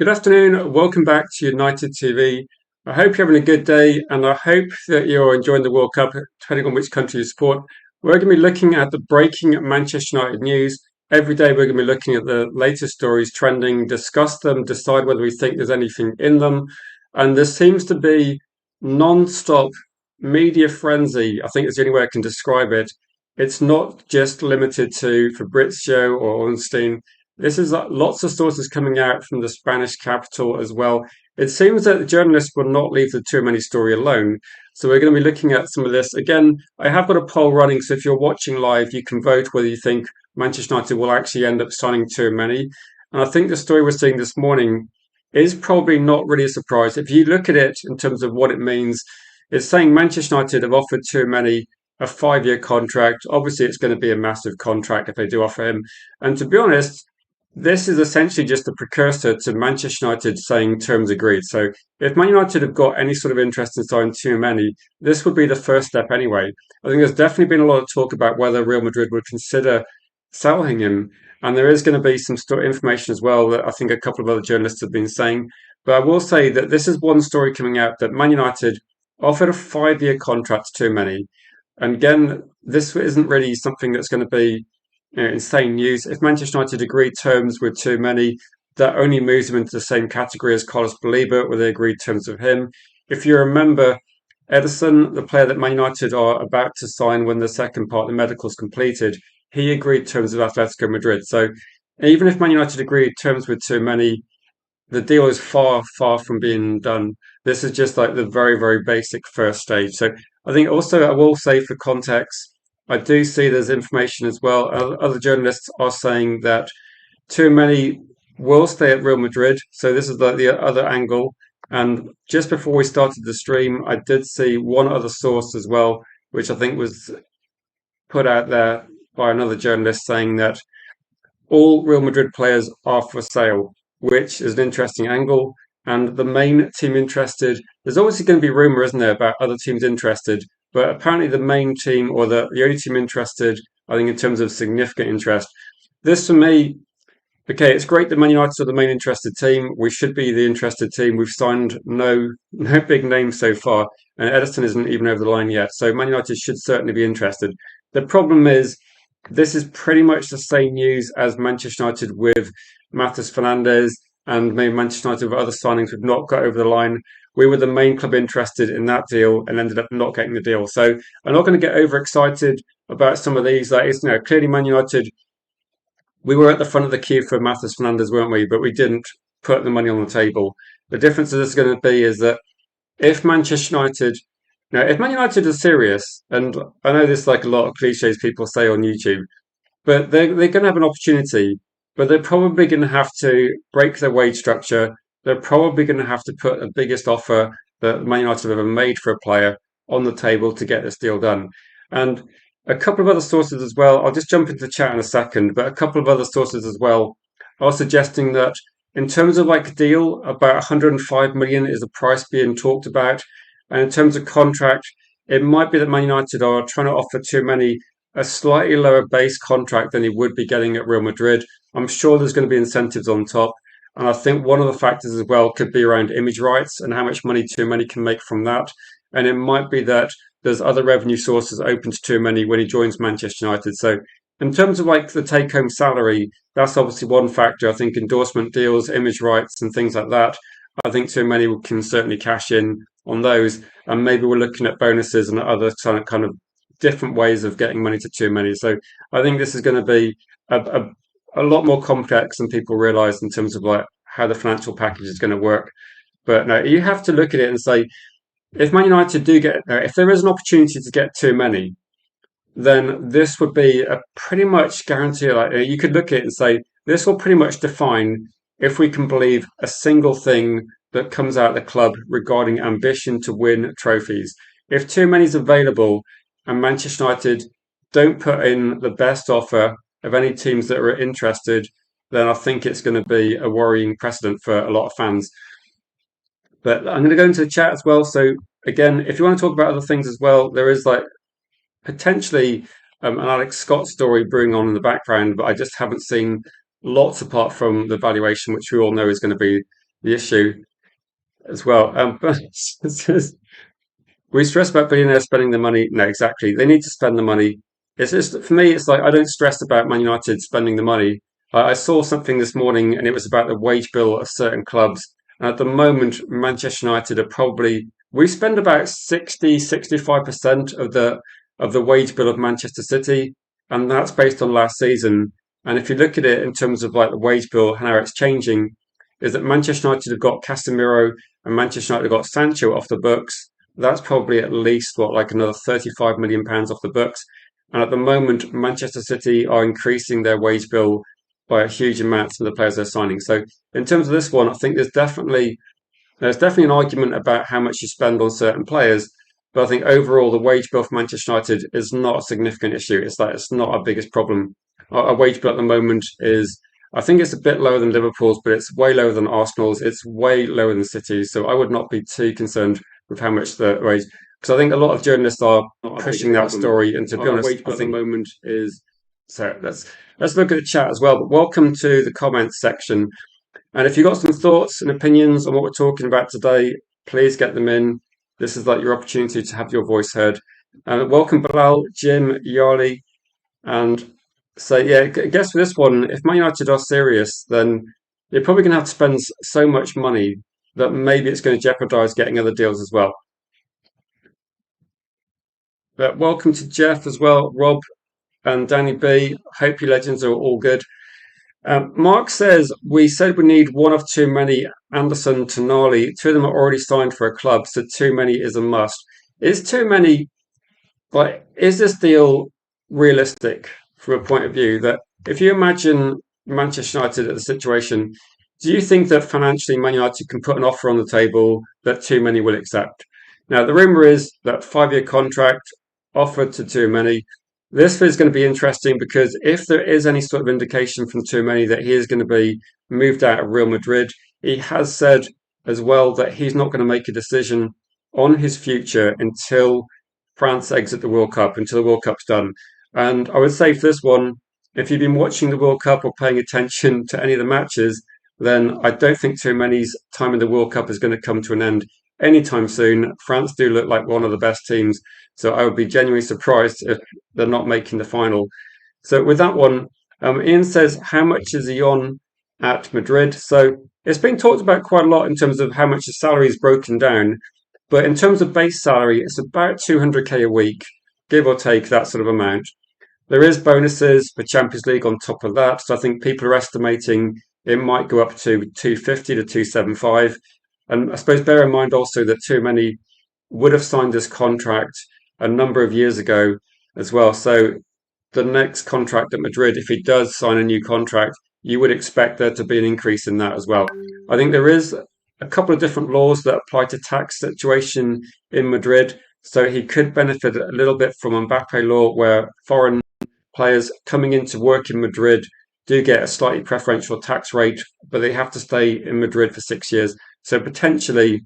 Good afternoon. Welcome back to United TV. I hope you're having a good day and I hope that you're enjoying the World Cup, depending on which country you support. We're going to be looking at the breaking Manchester United news. Every day we're going to be looking at the latest stories trending, discuss them, decide whether we think there's anything in them. And there seems to be non-stop media frenzy. I think is the only way I can describe it. It's not just limited to Fabrizio or Ornstein. This is lots of sources coming out from the Spanish capital as well. It seems that the journalists will not leave the Too Many story alone. So we're going to be looking at some of this. Again, I have got a poll running, so if you're watching live, you can vote whether you think Manchester United will actually end up signing Too Many. And I think the story we're seeing this morning is probably not really a surprise. If you look at it in terms of what it means, it's saying Manchester United have offered Too-Many a 5-year contract. Obviously, it's going to be a massive contract if they do offer him. And to be honest, this is essentially just a precursor to Manchester United saying terms agreed. So if Man United have got any sort of interest in signing Too-Many, this would be the first step anyway. I think there's definitely been a lot of talk about whether Real Madrid would consider selling him. And there is going to be some information as well that I think a couple of other journalists have been saying. But I will say that this is one story coming out that Man United offered a 5-year contract to Too-Many. And again, this isn't really something that's going to be insane news. If Manchester United agreed terms with Too-Many, that only moves them into the same category as Carlos Baleba, where they agreed terms with him. If you remember, Edison, the player that Man United are about to sign when the second part of the medical is completed, he agreed terms with Atletico Madrid. So even if Man United agreed terms with Too-Many, the deal is far, far from being done. This is just like the very, very basic first stage. So I think also I will say for context, I do see there's information as well. Other journalists are saying that Too-Many will stay at Real Madrid. So this is the other angle. And just before we started the stream, I did see one other source as well, which I think was put out there by another journalist saying that all Real Madrid players are for sale, which is an interesting angle. And the main team interested, there's obviously going to be rumour, isn't there, about other teams interested. But apparently, the main team or the only team interested, I think, in terms of significant interest, this for me, okay, it's great that Man United are the main interested team. We should be the interested team. We've signed no big names so far, and Edison isn't even over the line yet. So Man United should certainly be interested. The problem is this is pretty much the same news as Manchester United with Matheus Fernandes and maybe Manchester United with other signings we've not got over the line. We were the main club interested in that deal and ended up not getting the deal. So I'm not going to get overexcited about some of these. Like it's, clearly Man United, we were at the front of the queue for Matheus Fernandes, weren't we? But we didn't put the money on the table. The difference this is going to be is that if Manchester United, if Man United are serious, and I know there's like a lot of cliches people say on YouTube, but they're going to have an opportunity, but they're probably going to have to break their wage structure. They're probably going to have to put the biggest offer that Man United have ever made for a player on the table to get this deal done. And a couple of other sources as well, I'll just jump into the chat in a second, but a couple of other sources as well are suggesting that in terms of like a deal, about 105 million is the price being talked about. And in terms of contract, it might be that Man United are trying to offer Too-Many a slightly lower base contract than he would be getting at Real Madrid. I'm sure there's going to be incentives on top. And I think one of the factors as well could be around image rights and how much money Too-Many can make from that. And it might be that there's other revenue sources open to Too-Many when he joins Manchester United. So in terms of like the take-home salary, that's obviously one factor. I think endorsement deals, image rights and things like that. I think Too-Many can certainly cash in on those. And maybe we're looking at bonuses and other kind of different ways of getting money to Too-Many. So I think this is going to be a lot more complex than people realize in terms of like how the financial package is going to work. But no, you have to look at it and say, if Man United do get, if there is an opportunity to get Too-Many, then this would be a pretty much guarantee. Like you could look at it and say, this will pretty much define if we can believe a single thing that comes out of the club regarding ambition to win trophies. If Too-Many is available and Manchester United don't put in the best offer of any teams that are interested, then I think it's going to be a worrying precedent for a lot of fans. But I'm going to go into the chat as well. So again, if you want to talk about other things as well, there is like potentially an Alex Scott story brewing on in the background, but I just haven't seen lots apart from the valuation, which we all know is going to be the issue as well. But we stress about billionaires spending the money. No, exactly. They need to spend the money. It's just for me. It's like I don't stress about Man United spending the money. I saw something this morning, and it was about the wage bill of certain clubs. And at the moment, Manchester United are probably we spend about 65% of the wage bill of Manchester City, and that's based on last season. And if you look at it in terms of like the wage bill and how it's changing, is that Manchester United have got Casemiro and Manchester United have got Sancho off the books. That's probably at least what, like another £35 million off the books. And at the moment, Manchester City are increasing their wage bill by a huge amount for the players they're signing. So in terms of this one, I think there's definitely an argument about how much you spend on certain players. But I think overall, the wage bill for Manchester United is not a significant issue. It's not our biggest problem. Our wage bill at the moment is, I think it's a bit lower than Liverpool's, but it's way lower than Arsenal's. It's way lower than City's. So I would not be too concerned with how much the wage, because I think a lot of journalists are pushing that story. And to be honest, I think at the moment is so. Let's look at the chat as well. But welcome to the comments section. And if you've got some thoughts and opinions on what we're talking about today, please get them in. This is like your opportunity to have your voice heard. Welcome, Bilal, Jim, Yarley, and so yeah, I guess for this one, if Man United are serious, then you're probably going to have to spend so much money that maybe it's going to jeopardise getting other deals as well. But welcome to Jeff as well, Rob and Danny B. Hope you legends are all good. Mark says, we said we need one of too many Anderson to Tonali. Two of them are already signed for a club, so too many is a must. Is too many, like, is this deal realistic from a point of view that if you imagine Manchester United at the situation, do you think that financially Man United can put an offer on the table that too many will accept? Now, the rumour is that 5-year contract offered to too many. This is going to be interesting because if there is any sort of indication from too many that he is going to be moved out of Real Madrid, he has said as well that he's not going to make a decision on his future until France exit the World Cup, until the World Cup's done. And I would say for this one, if you've been watching the World Cup or paying attention to any of the matches, then I don't think too many's time in the World Cup is going to come to an end anytime soon. France do look like one of the best teams, so I would be genuinely surprised if they're not making the final. So with that one, Ian says, how much is he on at Madrid? So it's been talked about quite a lot in terms of how much the salary is broken down. But in terms of base salary, it's about 200k a week, give or take that sort of amount. There is bonuses for Champions League on top of that. So I think people are estimating it might go up to 250 to 275. And I suppose bear in mind also that too many would have signed this contract a number of years ago as well. So the next contract at Madrid, if he does sign a new contract, you would expect there to be an increase in that as well. I think there is a couple of different laws that apply to tax situation in Madrid. So he could benefit a little bit from Mbappe law, where foreign players coming into work in Madrid do get a slightly preferential tax rate, but they have to stay in Madrid for 6 years. So potentially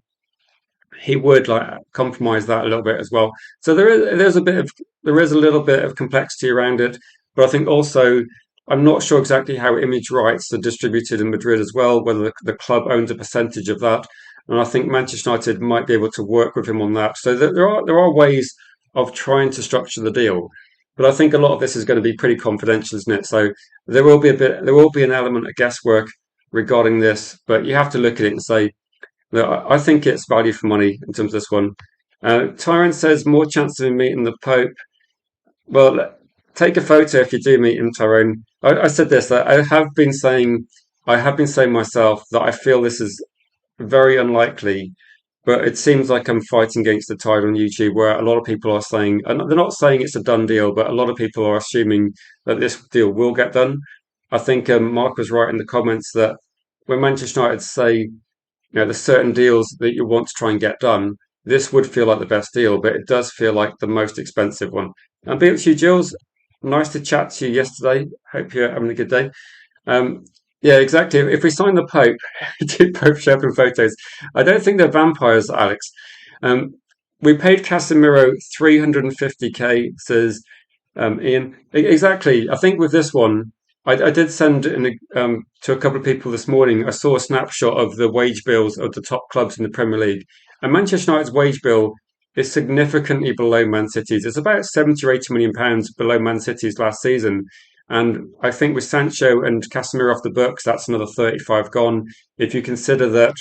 he would like compromise that a little bit as well. So there is a little bit of complexity around it, but I think also I'm not sure exactly how image rights are distributed in Madrid as well, whether the club owns a percentage of that, and I think Manchester United might be able to work with him on that. So there are ways of trying to structure the deal, but I think a lot of this is going to be pretty confidential, isn't it? So there will be an element of guesswork regarding this, but you have to look at it and say, no, I think it's value for money in terms of this one. Tyrant says more chances of meeting the Pope. Well, take a photo if you do meet him, Tyrone. I said this. That I have been saying myself that I feel this is very unlikely, but it seems like I'm fighting against the tide on YouTube, where a lot of people are saying, and they're not saying it's a done deal, but a lot of people are assuming that this deal will get done. I think Mark was right in the comments that when Manchester United say there's certain deals that you want to try and get done. This would feel like the best deal, but it does feel like the most expensive one. And be up to you, Jules. Nice to chat to you yesterday. Hope you're having a good day. Yeah, exactly. If we sign the Pope, do Pope shopping photos. I don't think they're vampires, Alex. We paid Casemiro 350k, says Ian. Exactly. I think with this one, I did send to a couple of people this morning. I saw a snapshot of the wage bills of the top clubs in the Premier League, and Manchester United's wage bill is significantly below Man City's. It's about 70 or 80 million pounds below Man City's last season. And I think with Sancho and Casemiro off the books, that's another 35 gone. If you consider that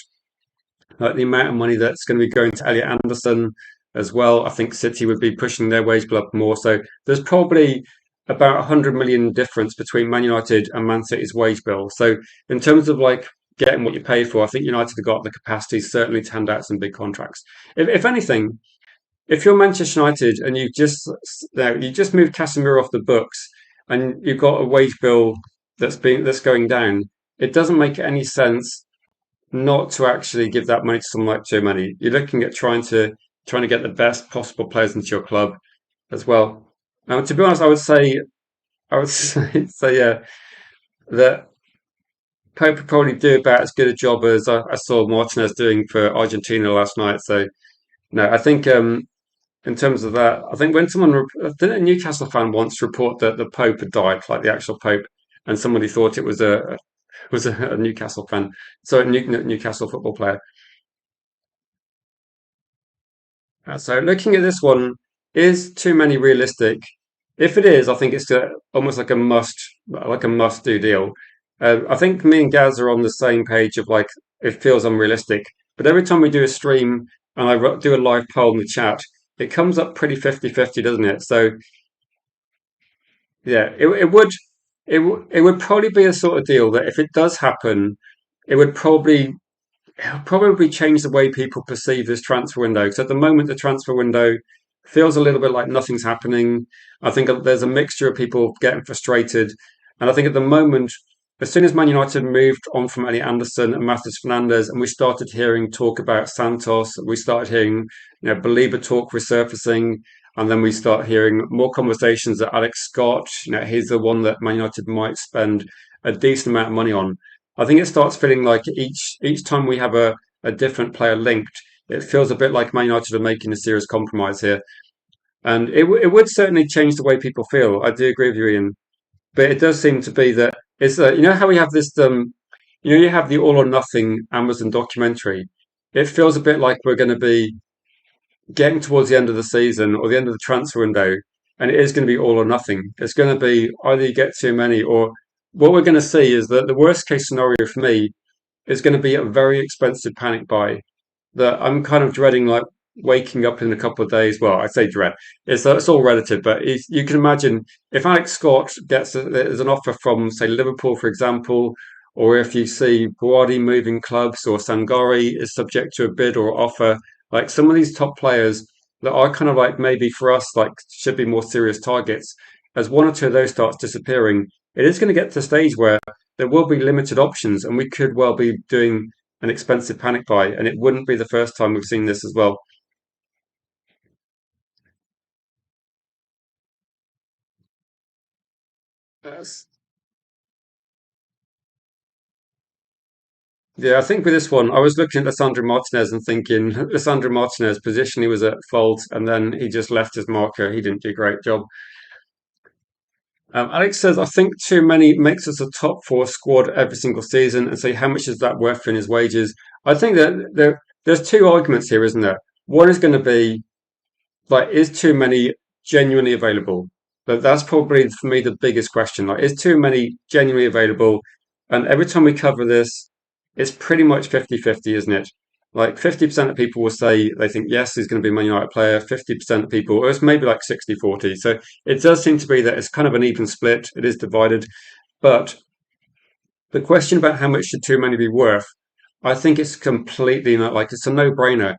like the amount of money that's going to be going to Elliot Anderson as well. I think City would be pushing their wage bill up more. So there's probably about 100 million difference between Man United and Man City's wage bill. So in terms of like getting what you pay for, I think United have got the capacity certainly to hand out some big contracts. If anything, if you're Manchester United and you just moved Casemiro off the books and you've got a wage bill that's going down, it doesn't make any sense not to actually give that money to someone like Germany. You're looking at trying to get the best possible players into your club as well. To be honest, I would say yeah that Pope would probably do about as good a job as I saw Martinez doing for Argentina last night. So no, I think in terms of that, I think when I think a Newcastle fan once report that the Pope had died, like the actual Pope, and somebody thought it was a Newcastle fan, so a Newcastle football player. So looking at this one, is too many realistic? If it is, I think it's almost like a must do deal. I think me and Gaz are on the same page of like it feels unrealistic, but every time we do a stream and do a live poll in the chat, it comes up pretty 50-50, doesn't it? So yeah, it would probably be a sort of deal that if it does happen, it would probably change the way people perceive this transfer window. Because at the moment, the transfer window feels a little bit like nothing's happening. I think there's a mixture of people getting frustrated. And I think at the moment, as soon as Man United moved on from Elliot Anderson and Matheus Fernandes, and we started hearing talk about Santos, we started hearing, Belieber talk resurfacing, and then we start hearing more conversations that Alex Scott, he's the one that Man United might spend a decent amount of money on. I think it starts feeling like each time we have a different player linked, it feels a bit like Man United are making a serious compromise here. And it would certainly change the way people feel. I do agree with you, Ian. But it does seem to be that it's how we have this you have the all or nothing Amazon documentary. It feels a bit like we're going to be getting towards the end of the season or the end of the transfer window, and it is going to be all or nothing. It's going to be either you get too many, or what we're going to see is that the worst case scenario for me is going to be a very expensive panic buy that I'm kind of dreading, like waking up in a couple of days. Well, I say dread; it's all relative, but you can imagine if Alex Scott there's an offer from say Liverpool, for example, or if you see Buadi moving clubs or Sangari is subject to a bid or offer, like some of these top players that are kind of like maybe for us like should be more serious targets. As one or two of those starts disappearing, it is going to get to the stage where there will be limited options, and we could well be doing an expensive panic buy, and it wouldn't be the first time we've seen this as well. Yes. Yeah, I think with this one, I was looking at Lissandro Martinez and thinking Lissandro Martinez position he was at fault, and then he just left his marker. He didn't do a great job. Alex says, I think too many makes us a top four squad every single season, and say how much is that worth in his wages? I think that there's two arguments here, isn't there? One is going to be like, is too many genuinely available? But that's probably for me the biggest question. Like, is too many genuinely available? And every time we cover this, it's pretty much 50-50, isn't it? Like 50% of people will say they think yes, he's going to be a Man United player. 50% of people, or it's maybe like 60-40. So it does seem to be that it's kind of an even split. It is divided. But the question about how much should too many be worth, I think it's completely not like it's a no-brainer.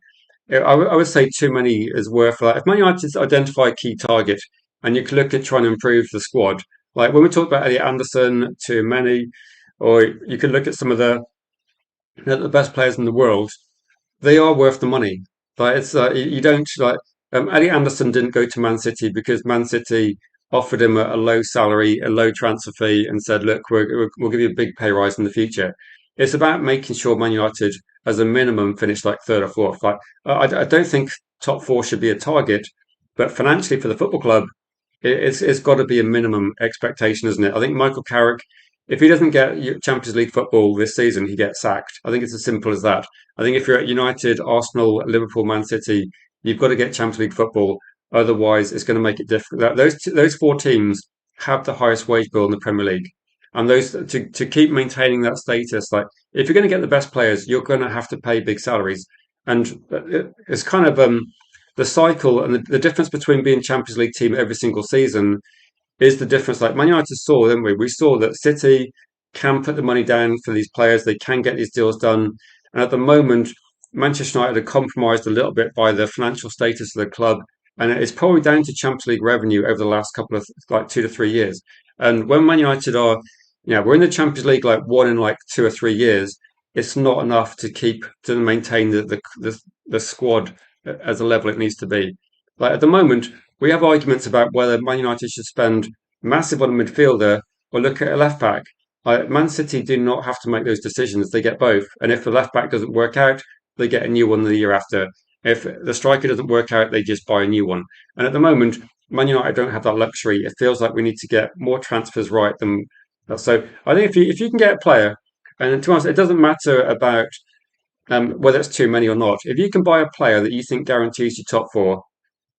I would say too many is worth that. If Man United identify a key target and you can look at trying to improve the squad, like when we talk about Elliot Anderson, too many, or you could look at some of the best players in the world, they are worth the money. Like it's you don't like Elliot Anderson didn't go to Man City because Man City offered him a low salary, a low transfer fee, and said, "Look, we'll give you a big pay rise in the future." It's about making sure Man United, as a minimum, finish like third or fourth. Like I don't think top four should be a target, but financially for the football club, it's got to be a minimum expectation, isn't it? I think Michael Carrick, if he doesn't get Champions League football this season, he gets sacked. I think it's as simple as that. I think if you're at United, Arsenal, Liverpool, Man City, you've got to get Champions League football. Otherwise, it's going to make it difficult. Those four teams have the highest wage bill in the Premier League, and those to keep maintaining that status. Like if you're going to get the best players, you're going to have to pay big salaries, and it's kind of the cycle and the difference between being Champions League team every single season is the difference. Like Man United saw, didn't we? We saw that City can put the money down for these players. They can get these deals done. And at the moment, Manchester United are compromised a little bit by the financial status of the club. And it's probably down to Champions League revenue over the last couple of like 2 to 3 years. And when Man United are, we're in the Champions League like one in like 2 or 3 years. It's not enough to keep to maintain the squad at the level it needs to be. Like at the moment, we have arguments about whether Man United should spend massive on a midfielder or look at a left back. Man City do not have to make those decisions; they get both. And if the left back doesn't work out, they get a new one the year after. If the striker doesn't work out, they just buy a new one. And at the moment, Man United don't have that luxury. It feels like we need to get more transfers right than so. I think if you can get a player, and to be honest, it doesn't matter about whether it's too many or not. If you can buy a player that you think guarantees you top four,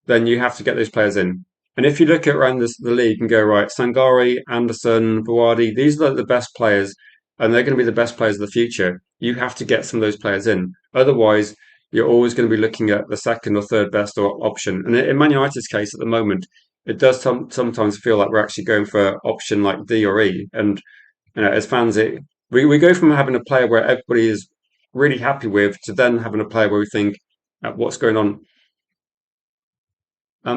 then you have to get those players in. And if you look at around the league and go, right, Sangari, Anderson, Buwadi, these are the best players, and they're going to be the best players of the future. You have to get some of those players in. Otherwise, you're always going to be looking at the second or third best option. And in Man United's case at the moment, it does sometimes feel like we're actually going for option like D or E. And as fans, we go from having a player where everybody is really happy with to then having a player where we think, what's going on?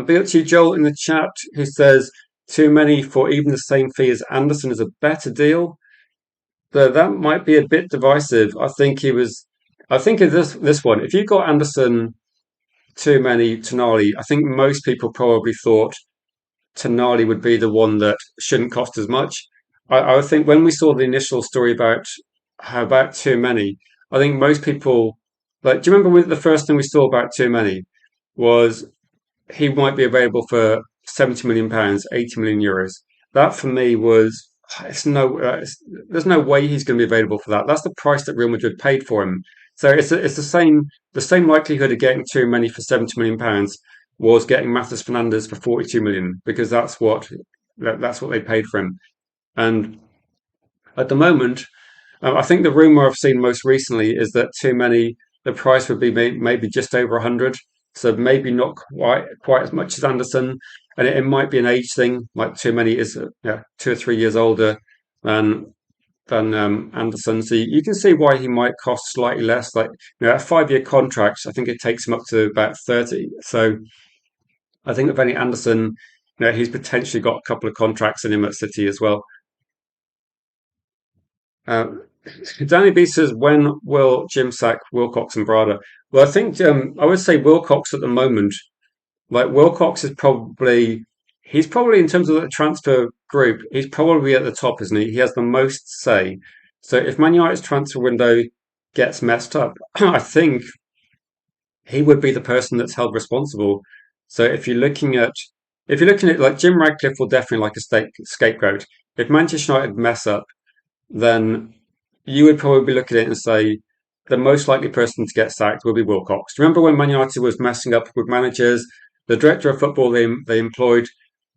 Big up to you, Joel, in the chat, who says too many for even the same fee as Anderson is a better deal. Though that might be a bit divisive. I think he was. I think of this one. If you got Anderson too many Tonali, I think most people probably thought Tonali would be the one that shouldn't cost as much. I would think when we saw the initial story about how about too many, I think most people like. Do you remember the first thing we saw about too many was he might be available for £70 million, €80 million. That for me was there's no way he's going to be available for that. That's the price that Real Madrid paid for him. So it's the same likelihood of getting too many for £70 million was getting Matheus Fernandes for 42 million because that's what they paid for him. And at the moment, I think the rumor I've seen most recently is that too many the price would be maybe just over 100, so maybe not quite as much as Anderson, and it might be an age thing. Like too many is 2 or 3 years older than Anderson, so you can see why he might cost slightly less. Like a 5-year contract, I think it takes him up to about 30. So I think with any Anderson, he's potentially got a couple of contracts in him at City as well. Uh, Danny B says, when will Jim sack Wilcox and Brada? Well, I think I would say Wilcox at the moment. Like Wilcox he's probably in terms of the transfer group, he's probably at the top, isn't he? He has the most say. So if Man United's transfer window gets messed up, I think he would be the person that's held responsible. So if you're looking at like Jim Radcliffe will definitely like a scapegoat. If Manchester United mess up, then you would probably be looking at it and say the most likely person to get sacked will be Wilcox. Remember when Man United was messing up with managers, the director of football they employed,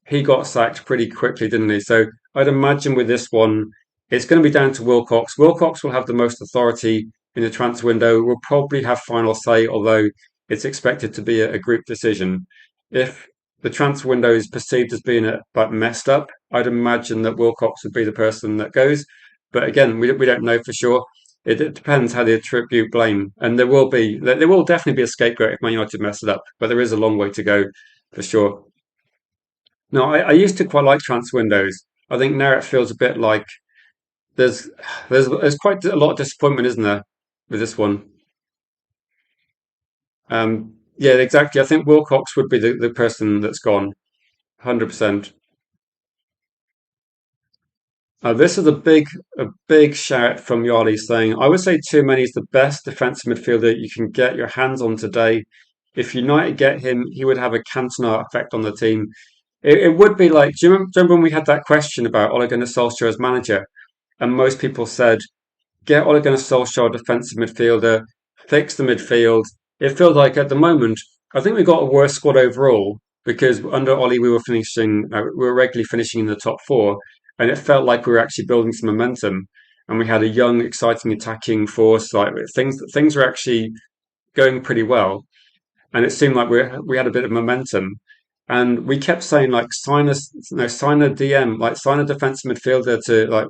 he got sacked pretty quickly, didn't he? So I'd imagine with this one, it's going to be down to Wilcox. Wilcox will have the most authority in the transfer window, will probably have final say, although it's expected to be a group decision. If the transfer window is perceived as being messed up, I'd imagine that Wilcox would be the person that goes. But again, we don't know for sure. It depends how they attribute blame, and there will definitely be a scapegoat if Man United mess it up. But there is a long way to go for sure. No, I used to quite like transfer windows. I think now it feels a bit like there's there's quite a lot of disappointment, isn't there, with this one? Yeah, exactly. I think Wilcox would be the person that's gone, 100%. This is a big shout from Yardley saying, I would say Tchouaméni is the best defensive midfielder you can get your hands on today. If United get him, he would have a Cantona effect on the team. it would be like, do you remember when we had that question about Ole Gunnar Solskjaer as manager? And most people said, get Ole Gunnar Solskjaer, defensive midfielder, fix the midfield. It feels like at the moment, I think we got a worse squad overall because under Ollie we were regularly finishing in the top four, and it felt like we were actually building some momentum, and we had a young, exciting attacking force. Like things were actually going pretty well, and it seemed like we had a bit of momentum. And we kept saying like sign a DM, like sign a defensive midfielder to like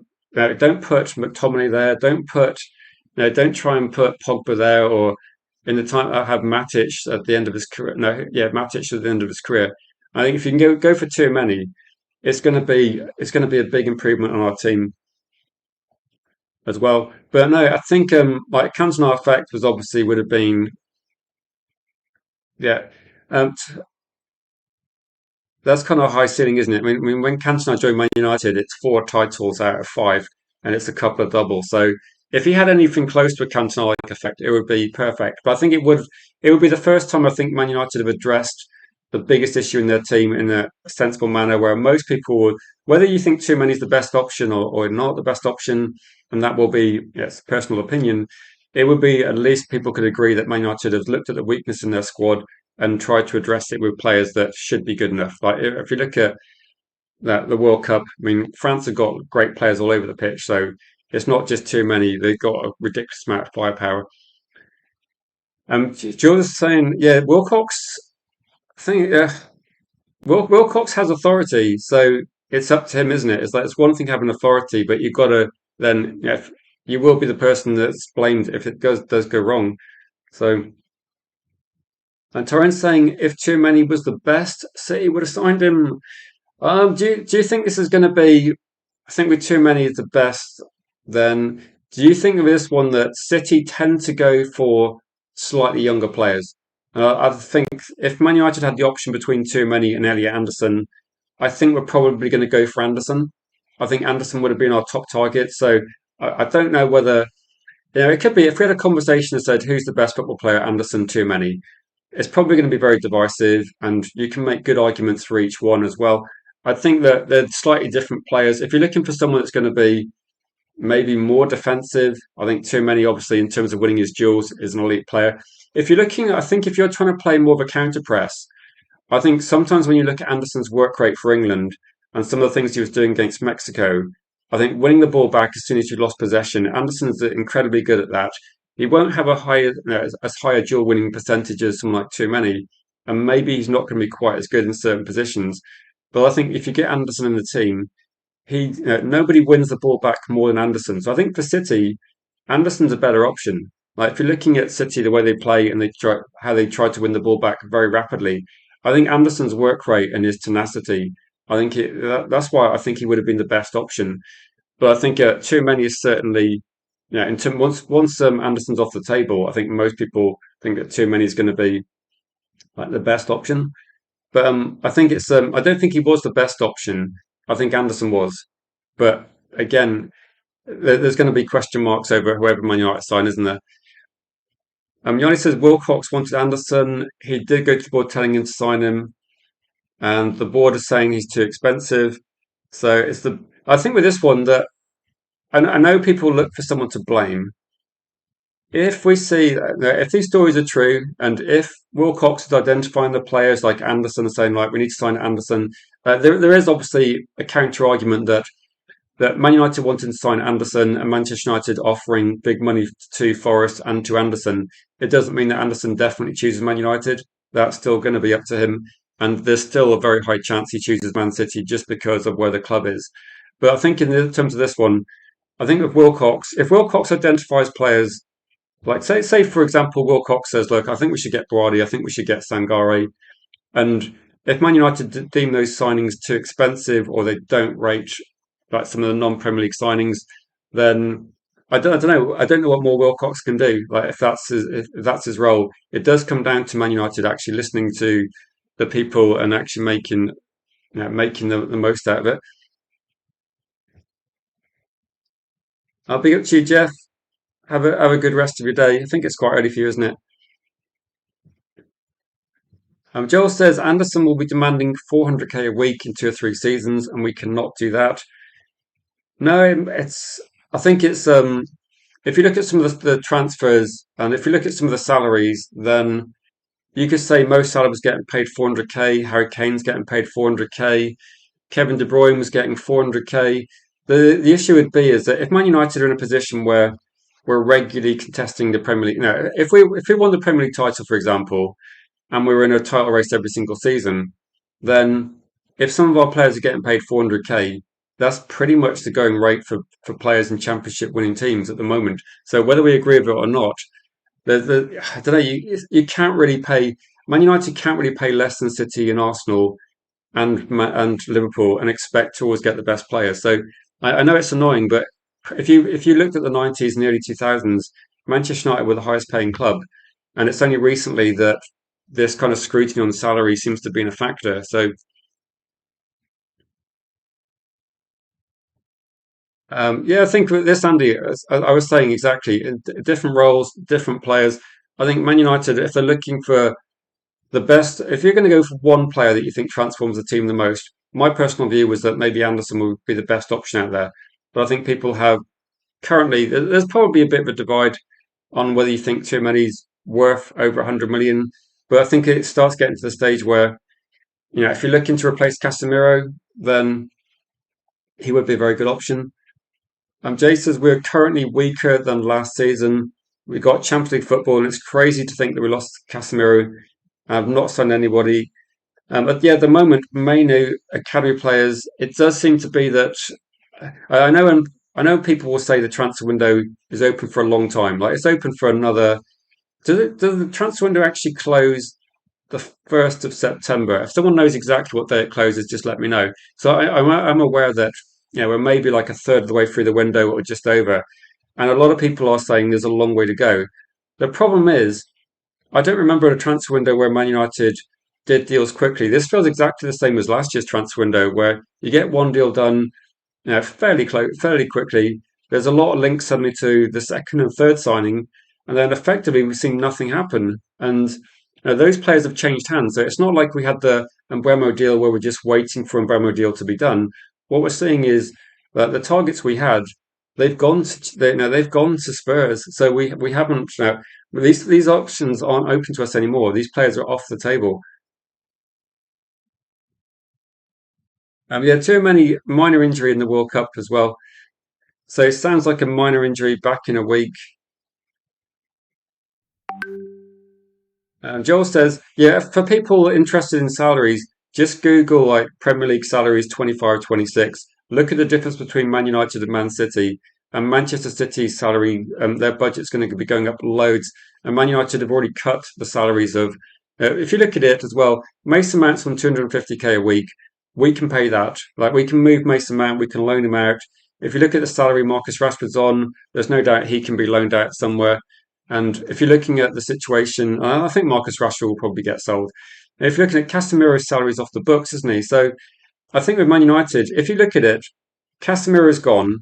don't put McTominay there, don't try and put Pogba there or in the time I have Matic at the end of his career. No, yeah, Matic at the end of his career. I think if you can go for too many, it's going to be a big improvement on our team as well. But no, I think like Cantona effect was obviously would have been yeah. Um, That's kind of a high ceiling, isn't it? I mean, when Cantona joined Man United, it's four titles out of five, and it's a couple of doubles. So if he had anything close to a Cantona-like effect, it would be perfect. But I think it would be the first time I think Man United have addressed the biggest issue in their team in a sensible manner, where most people would, whether you think too many is the best option or not the best option, and that will be yes, personal opinion. It would be at least people could agree that Man United have looked at the weakness in their squad and try to address it with players that should be good enough. Like if you look at the World Cup, I mean, France have got great players all over the pitch, so it's not just too many. They've got a ridiculous amount of firepower. Jules is saying, yeah, Wilcox. I think Wilcox has authority, so it's up to him, isn't it? It's like it's one thing having authority, but you've got to then, you will be the person that's blamed if it does go wrong. So, and Torrent's saying if too many was the best, City would have signed him. Do you think this is going to be? I think with too many is the best. Then do you think of this one that City tend to go for slightly younger players? I think if Man United had the option between too many and Elliot Anderson, I think we're probably going to go for Anderson. I think Anderson would have been our top target. So I don't know whether it could be if we had a conversation and said who's the best football player, Anderson, too many. It's probably going to be very divisive, and you can make good arguments for each one as well. I think that they're slightly different players. If you're looking for someone that's going to be maybe more defensive, I think too many, obviously, in terms of winning his duels, is an elite player. If you're looking, I think if you're trying to play more of a counter press, I think sometimes when you look at Anderson's work rate for England and some of the things he was doing against Mexico, I think winning the ball back as soon as you lost possession, Anderson's incredibly good at that. He won't have a higher, as high a dual winning percentage as someone like Too Many, and maybe he's not going to be quite as good in certain positions. But I think if you get Anderson in the team, nobody wins the ball back more than Anderson. So I think for City, Anderson's a better option. Like if you're looking at City, the way they play and how they try to win the ball back very rapidly, I think Anderson's work rate and his tenacity. That's why I think he would have been the best option. But I think too many is certainly, once Anderson's off the table, I think most people think that too many is going to be like the best option. But I think it's I don't think he was the best option. I think Anderson was. But again, there's going to be question marks over whoever Man United sign, isn't there? Yanni says Wilcox wanted Anderson. He did go to the board telling him to sign him, and the board is saying he's too expensive. So I think with this one that I know people look for someone to blame. If we see if these stories are true, and if Wilcox is identifying the players like Anderson, saying like we need to sign Anderson, there is obviously a counter argument that Man United wanting to sign Anderson and Manchester United offering big money to Forest and to Anderson, it doesn't mean that Anderson definitely chooses Man United. That's still going to be up to him. And there's still a very high chance he chooses Man City just because of where the club is. But I think in terms of this one, I think if Wilcox identifies players, like say for example, Wilcox says, look, I think we should get Brady, I think we should get Sangare. And if Man United deem those signings too expensive or they don't rate like some of the non-Premier League signings, then I don't know. I don't know what more Wilcox can do. Like if that's his role, it does come down to Man United actually listening to the people and actually making the most out of it. I'll be up to you, Jeff. Have a good rest of your day. I think it's quite early for you, isn't it? Joel says Anderson will be demanding 400k a week in 2 or 3 seasons, and we cannot do that. No, it's. I think it's. If you look at some of the transfers and if you look at some of the salaries, then you could say Mo Salah was getting paid 400k, Harry Kane's getting paid 400k, Kevin De Bruyne was getting 400k. The issue would be is that if Man United are in a position where we're regularly contesting the Premier League, if we won the Premier League title, for example, and we were in a title race every single season, then if some of our players are getting paid 400k, that's pretty much the going rate for players in championship winning teams at the moment. So whether we agree with it or not, I don't know. You can't really pay. Man United can't really pay less than City and Arsenal and Liverpool and expect to always get the best players. So I know it's annoying, but if you looked at the 90s and early 2000s, Manchester United were the highest paying club, and it's only recently that this kind of scrutiny on salary seems to be a factor. So yeah, I think with this, Andy, as I was saying exactly, in different roles, different players. I think Man United, if they're looking for the best, if you're going to go for one player that you think transforms the team the most, my personal view was that maybe Anderson would be the best option out there. But I think people have currently, there's probably a bit of a divide on whether you think Tchouameni's worth over 100 million. But I think it starts getting to the stage where, if you're looking to replace Casemiro, then he would be a very good option. Jay says we're currently weaker than last season. We got Champions League football, and it's crazy to think that we lost Casemiro. I've not signed anybody. But yeah, at the moment, mainly academy players. It does seem to be that I know, and I know people will say the transfer window is open for a long time. Like it's open for another. Does the transfer window actually close the 1st of September? If someone knows exactly what day it closes, just let me know. So I'm aware that we're maybe like a third of the way through the window or just over, and a lot of people are saying there's a long way to go. The problem is I don't remember a transfer window where Man United did deals quickly. This feels exactly the same as last year's transfer window, where you get one deal done, fairly close, fairly quickly. There's a lot of links suddenly to the second and third signing, and then effectively we've seen nothing happen. And those players have changed hands. So it's not like we had the Embuemo deal where we're just waiting for Embuemo deal to be done. What we're seeing is that the targets we had, they've gone to Spurs. So we haven't. These options aren't open to us anymore. These players are off the table. Yeah, too many minor injury in the World Cup as well. So it sounds like a minor injury back in a week. Joel says, yeah, for people interested in salaries, just Google like Premier League salaries 25-26. Look at the difference between Man United and Man City. And Manchester City's salary, their budget's going to be going up loads. And Man United have already cut the salaries of, if you look at it as well, Mason Mount's on 250k a week. We can pay that. Like we can move Mason Mount, we can loan him out. If you look at the salary Marcus Rashford's on, there's no doubt he can be loaned out somewhere. And if you're looking at the situation, I think Marcus Rashford will probably get sold. And if you're looking at Casemiro's salaries off the books, isn't he? So I think with Man United, if you look at it, Casemiro's gone.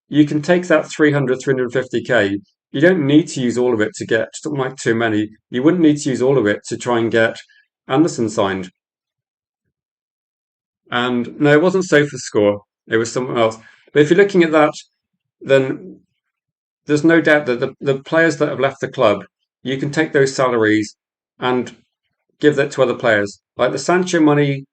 You can take that 300, 350k. You don't need to use all of it to get something like too many. You wouldn't need to use all of it to try and get Anderson signed. And no, it wasn't SofaScore. It was someone else. But if you're looking at that, then there's no doubt that the players that have left the club, you can take those salaries and give that to other players. Like the Sancho money,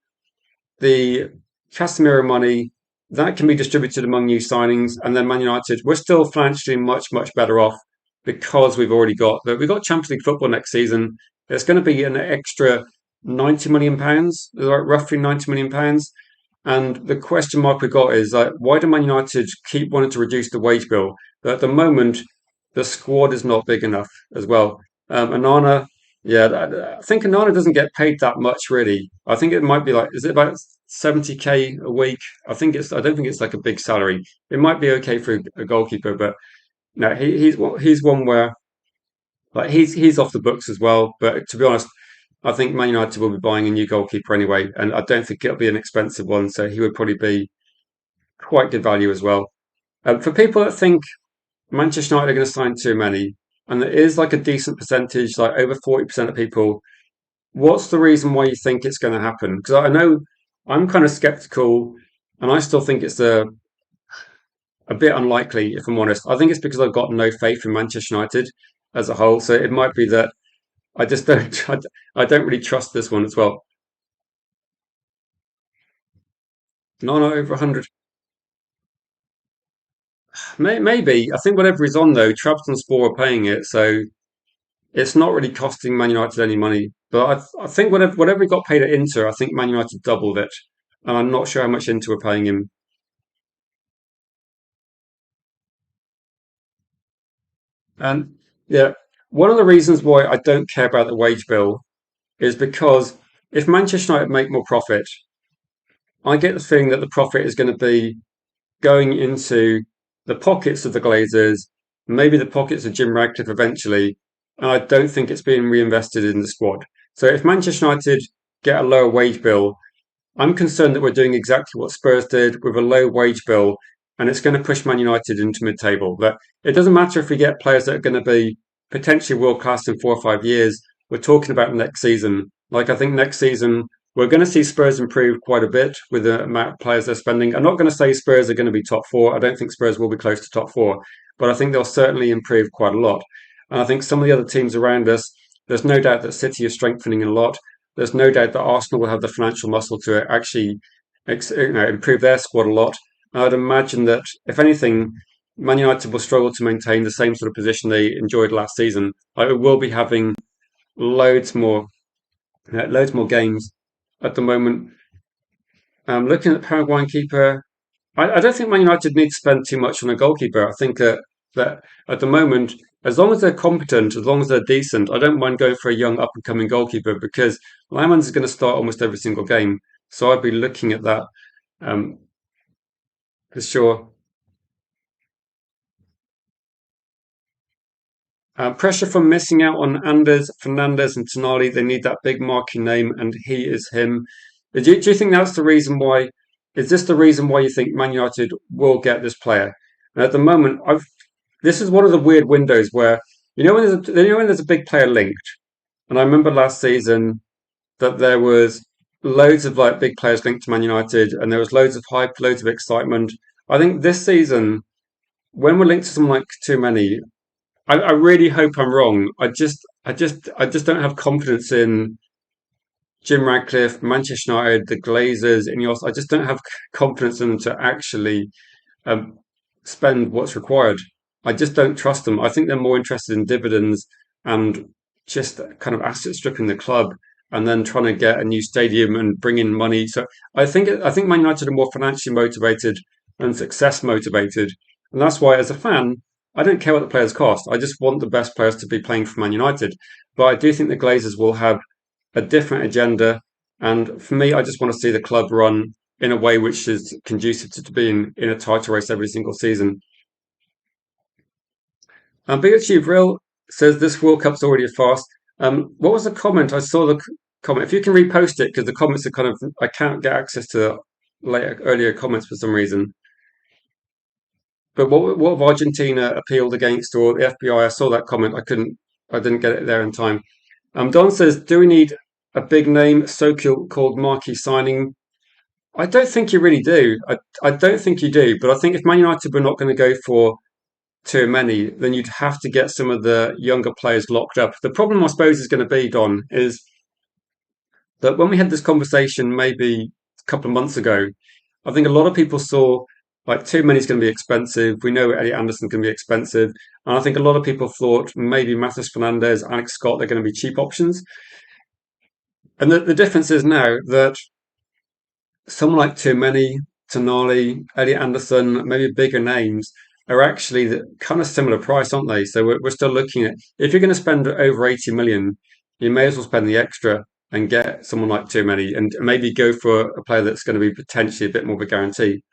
the Casemiro money, that can be distributed among new signings. And then Man United, we're still financially much, much better off because we've got Champions League football next season. It's going to be an extra £90 million, roughly £90 million. And the question mark we've got is like, why do Man United keep wanting to reduce the wage bill? But at the moment, the squad is not big enough as well. Anana, yeah, I think Anana doesn't get paid that much really. I think it might be like, is it about 70k a week? I don't think it's like a big salary. It might be okay for a goalkeeper, but no, he's one where like he's off the books as well. But to be honest, I think Man United will be buying a new goalkeeper anyway, and I don't think it'll be an expensive one, so he would probably be quite good value as well. For people that think Manchester United are going to sign too many, and there is like a decent percentage, like over 40% of people What's the reason why you think it's going to happen? Because I know I'm kind of skeptical, and I still think it's a bit unlikely, if I'm honest. I think it's because I've got no faith in Manchester United as a whole. So it might be that I just don't, I don't really trust this one as well. No, no, over 100. Maybe. I think whatever is on though, Trabzonspor are paying it, so it's not really costing Man United any money. But I think whatever he got paid at Inter, I think Man United doubled it, and I'm not sure how much Inter were paying him. And yeah, one of the reasons why I don't care about the wage bill is because if Manchester United make more profit, I get the feeling that the profit is going to be going into the pockets of the Glazers, maybe the pockets of Jim Ratcliffe eventually, and I don't think it's being reinvested in the squad. So if Manchester United get a lower wage bill, I'm concerned that we're doing exactly what Spurs did with a low wage bill, and it's going to push Man United into mid-table. But it doesn't matter if we get players that are going to be potentially world class in 4 or 5 years. We're talking about next season. Like I think next season we're going to see Spurs improve quite a bit with the amount of players they're spending. I'm not going to say Spurs are going to be top four. I don't think Spurs will be close to top four, but I think they'll certainly improve quite a lot. And I think some of the other teams around us, there's no doubt that City is strengthening a lot. There's no doubt that Arsenal will have the financial muscle to actually improve their squad a lot. I'd imagine that, if anything, Man United will struggle to maintain the same sort of position they enjoyed last season. I will be having loads more, loads more games at the moment. Looking at the Paraguayan keeper, I don't think Man United need to spend too much on a goalkeeper. I think that at the moment, as long as they're competent, as long as they're decent, I don't mind going for a young up and coming goalkeeper because Lyman's is going to start almost every single game. So I'd be looking at that um, for sure. Pressure from missing out on Anders, Fernandez, and Tonali. They need that big marquee name, and he is him. Do you think that's the reason why? Is this the reason why you think Man United will get this player? And at the moment, this is one of the weird windows where when there's a big player linked, and I remember last season that there was loads of like big players linked to Man United, and there was loads of hype, loads of excitement. I think this season, when we're linked to someone like too many, I really hope I'm wrong. I just don't have confidence in Jim Radcliffe, Manchester United, the Glazers, Ineos. I just don't have confidence in them to actually um, spend what's required. I just don't trust them. I think they're more interested in dividends and just kind of asset stripping the club and then trying to get a new stadium and bring in money. So I think Man United are more financially motivated and success motivated, and that's why as a fan I don't care what the players cost. I just want the best players to be playing for Man United. But I do think the Glazers will have a different agenda, and for me, I just want to see the club run in a way which is conducive to being in a title race every single season. Big Achieve Real says this World Cup's already a fast. What was the comment? I saw the comment. If you can repost it, because the comments are kind of I can't get access to later earlier comments for some reason. But what have Argentina appealed against or the FBI? I saw that comment. I didn't get it there in time. Don says, do we need a big name so-called marquee signing? I don't think you really do. I don't think you do. But I think if Man United were not going to go for too many, then you'd have to get some of the younger players locked up. The problem, I suppose, is going to be, Don, is that when we had this conversation maybe a couple of months ago, I think a lot of people saw like too many is going to be expensive. We know Elliot Anderson's going to be expensive. And I think a lot of people thought maybe Matheus Fernandez, Alex Scott, they're going to be cheap options. And the difference is now that someone like Too Many, Tonali, Elliot Anderson, maybe bigger names are actually the kind of similar price, aren't they? So we're still looking at if you're going to spend over 80 million, you may as well spend the extra and get someone like Too Many and maybe go for a player that's going to be potentially a bit more of a guarantee.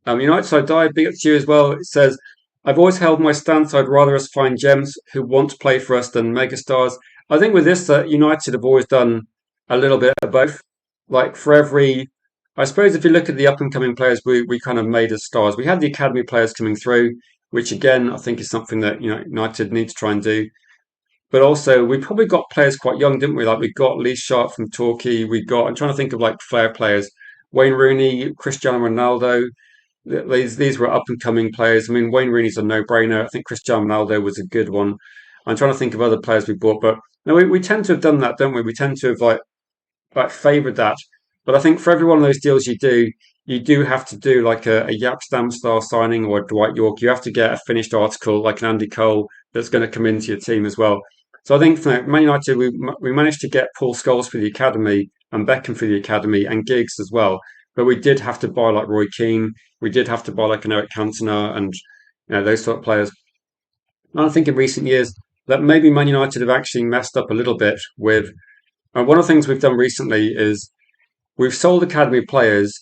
United Side Die, big up to you as well. It says, I've always held my stance. I'd rather us find gems who want to play for us than megastars. I think with this, United have always done a little bit of both. Like for every, I suppose if you look at the up and coming players, we kind of made as stars. We had the academy players coming through, which again, I think is something that United need to try and do. but also we probably got players quite young, didn't we? Like we got Lee Sharp from Torquay. We got, I'm trying to think of like flair players, Wayne Rooney, Cristiano Ronaldo. These were up and coming players. I mean, Wayne Rooney's a no brainer. I think Cristiano Ronaldo was a good one. I'm trying to think of other players we bought, but no, we tend to have done that, don't we? We tend to have like favoured that. But I think for every one of those deals you do have to do like a Yap Stam style signing or a Dwight York. You have to get a finished article like an Andy Cole that's going to come into your team as well. So I think for Man United, we managed to get Paul Scholes for the academy and Beckham for the academy and Giggs as well. But we did have to buy like Roy Keane. We did have to buy like an Eric Cantona and those sort of players. And I think in recent years that maybe Man United have actually messed up a little bit with. One of the things we've done recently is we've sold academy players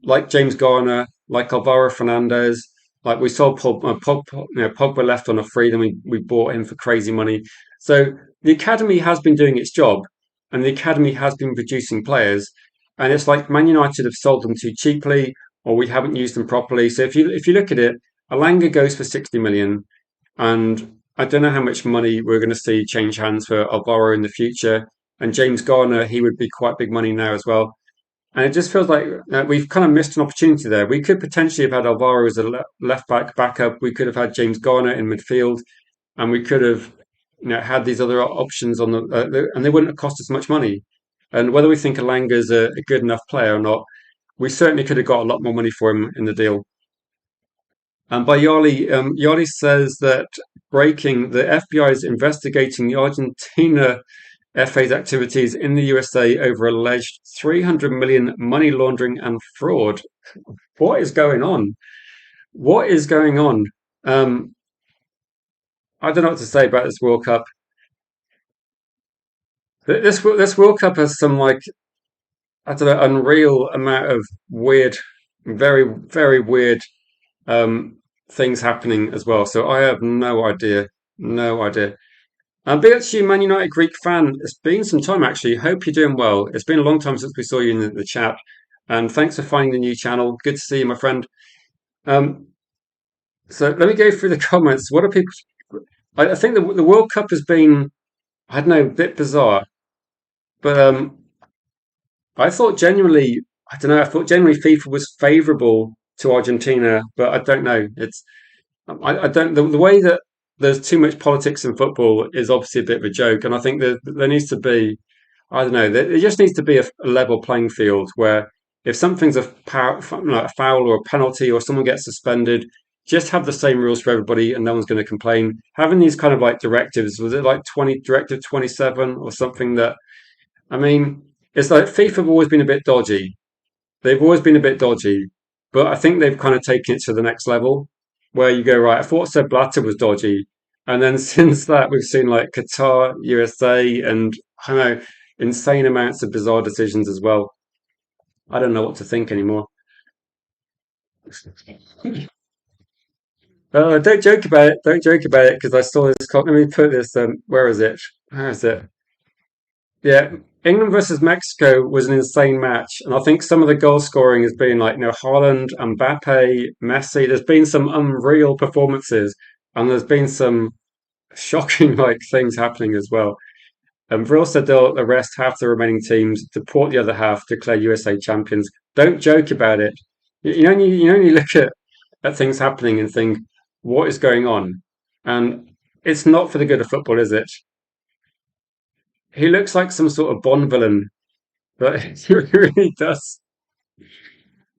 like James Garner, like Alvaro Fernandez, like we sold Pogba left on a free, then we bought him for crazy money. So the academy has been doing its job, and the academy has been producing players, and it's like Man United have sold them too cheaply, or we haven't used them properly. So if you look at it, Alanga goes for 60 million, and I don't know how much money we're going to see change hands for Alvaro in the future. And James Garner, he would be quite big money now as well. And it just feels like we've kind of missed an opportunity there. We could potentially have had Alvaro as a left back backup. We could have had James Garner in midfield, and we could have had these other options on and they wouldn't have cost us much money. And whether we think Alanga is a good enough player or not, we certainly could have got a lot more money for him in the deal. And by Yali, Yali says that breaking the FBI is investigating the Argentina FA's activities in the USA over alleged 300 million money laundering and fraud. What is going on? What is going on? Um, I don't know what to say about this World Cup. This World Cup has some like I don't know unreal amount of weird, very weird um, things happening as well. So I have no idea, no idea. Big up to you, Man United Greek fan. It's been some time actually. Hope you're doing well. It's been a long time since we saw you in the chat, and thanks for finding the new channel. Good to see you, my friend. Um, so let me go through the comments. What are people? I think the World Cup has been, I don't know, a bit bizarre, but I thought genuinely, I don't know, I thought generally FIFA was favourable to Argentina, but I don't know. I don't the way that there's too much politics in football is obviously a bit of a joke, and I think that there needs to be I don't know there just needs to be a level playing field where if something's like a foul or a penalty or someone gets suspended, just have the same rules for everybody and no one's going to complain. Having these kind of like directives, was it like 20 directive 27 or something that I mean, it's like FIFA have always been a bit dodgy. They've always been a bit dodgy, but I think they've kind of taken it to the next level where you go, right, I thought Sepp Blatter was dodgy. And then since that, we've seen like Qatar, USA, and I don't know, insane amounts of bizarre decisions as well. I don't know what to think anymore. Don't joke about it. Don't joke about it because I saw this. Let me put this. Where is it? Where is it? Yeah, England versus Mexico was an insane match, and I think some of the goal scoring has been like Haaland, Mbappe, Messi. There's been some unreal performances, and there's been some shocking like things happening as well. And Vril said they'll arrest half the remaining teams, deport the other half, declare USA champions. Don't joke about it. You look at things happening and think, what is going on? And it's not for the good of football, is it? He looks like some sort of Bond villain, but he really does.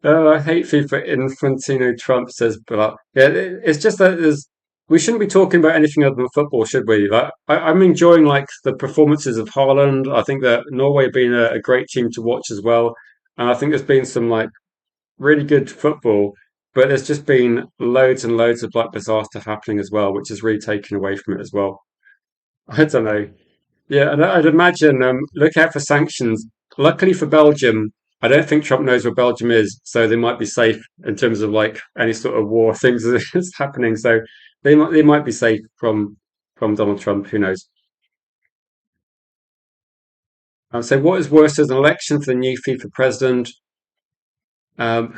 Oh, I hate FIFA Infantino Trump says, but yeah, it's just that we shouldn't be talking about anything other than football, should we? Like, I'm enjoying like the performances of Haaland. I think that Norway have been a great team to watch as well, and I think there's been some like really good football, but there's just been loads and loads of like bizarre stuff happening as well, which is really taken away from it as well. I don't know. Yeah, and I'd imagine look out for sanctions. Luckily for Belgium, I don't think Trump knows where Belgium is, so they might be safe in terms of like any sort of war things that's happening. So they might be safe from Donald Trump. Who knows? So what is worse as an election for the new FIFA president? Um,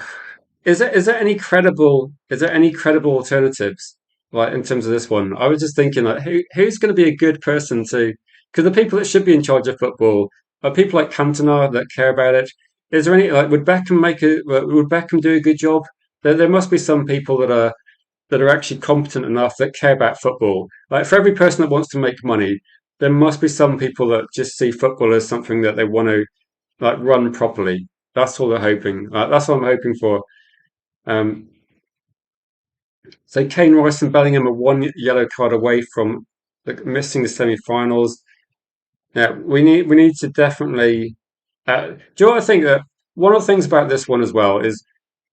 is there any credible alternatives? like in terms of this one. I was just thinking like who's going to be a good person to because the people that should be in charge of football are people like Cantona that care about it. Is there any like would Beckham do a good job? There must be some people that are actually competent enough that care about football. Like for every person that wants to make money, there must be some people that just see football as something that they want to like run properly. That's all they're hoping. That's what I'm hoping for. Um, so Kane, Rice, and Bellingham are one yellow card away from missing the semi-finals. Yeah, we need to definitely. Do you know what I think that one of the things about this one as well is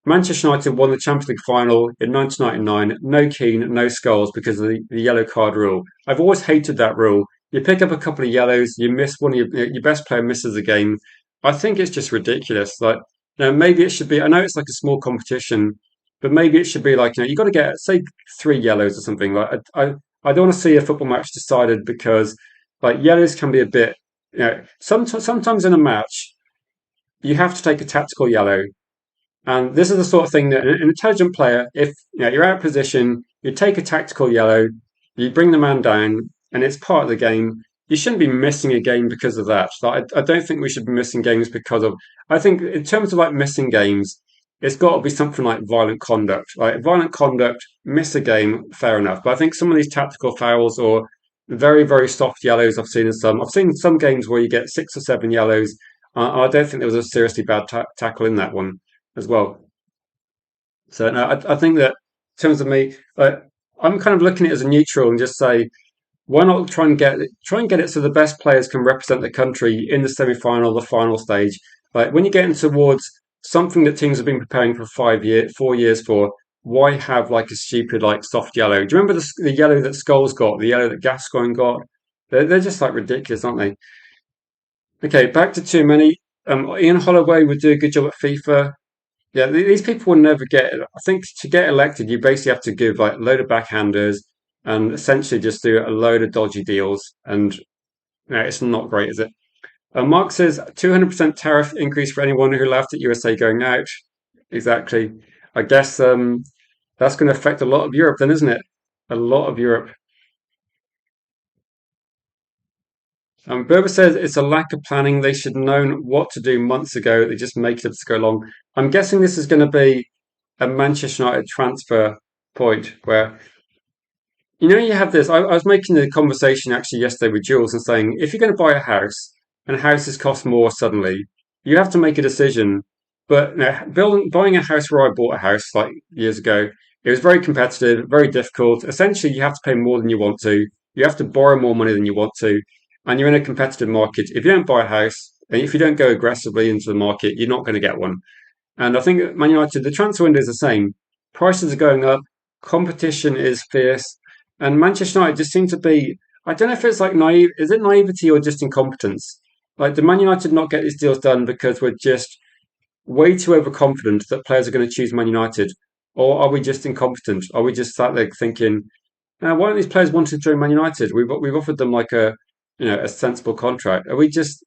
Manchester United won the Champions League final in 1999. No Keane, no Scholes because of the yellow card rule. I've always hated that rule. You pick up a couple of yellows, you miss one of your best player misses a game. I think it's just ridiculous. Like, maybe it should be. I know it's like a small competition, but maybe it should be like you got to get say three yellows or something. Like, I don't want to see a football match decided because like yellows can be a bit. Sometimes in a match you have to take a tactical yellow and this is the sort of thing that an intelligent player, if you're out of position, you take a tactical yellow, you bring the man down, and it's part of the game. You shouldn't be missing a game because of that. Like, I don't think we should be missing games because of. I think in terms of like missing games, it's got to be something like violent conduct. Like violent conduct, miss a game, fair enough. But I think some of these tactical fouls or very soft yellows I've seen in some. I've seen some games where you get six or seven yellows. I don't think there was a seriously bad tackle in that one as well. So no, I think that in terms of me, I'm kind of looking at it as a neutral and just say, why not try and get it so the best players can represent the country in the semi-final, the final stage. Like when you're getting towards something that teams have been preparing for 4 years for, why have like a stupid like soft yellow? Do you remember the yellow that Scholes got, the yellow that Gascoigne got? They're just like ridiculous, aren't they? Okay, back to too many. Ian Holloway would do a good job at FIFA. Yeah, these people will never get. I think to get elected, you basically have to give like a load of backhanders and essentially just do a load of dodgy deals, and it's not great, is it? Mark says 200% tariff increase for anyone who laughed at USA going out. Exactly. I guess that's going to affect a lot of Europe, then, isn't it? A lot of Europe. Berber says it's a lack of planning. They should have known what to do months ago. They just make it up as go along. I'm guessing this is going to be a Manchester United transfer point where you have this. I was making the conversation actually yesterday with Jules and saying if you're going to buy a house and houses cost more suddenly, you have to make a decision. But buying a house where I bought a house like years ago, it was very competitive, very difficult. Essentially, you have to pay more than you want to. You have to borrow more money than you want to, and you're in a competitive market. If you don't buy a house and if you don't go aggressively into the market, you're not going to get one. And I think Man United, the transfer window is the same. Prices are going up, competition is fierce, and Manchester United just seem to be. I don't know if it's like naive. Is it naivety or just incompetence? Like, did Man United not get these deals done because we're just way too overconfident that players are going to choose Man United, or are we just incompetent? Are we just sat there thinking, why don't these players want to join Man United? We've offered them like a sensible contract. Are we just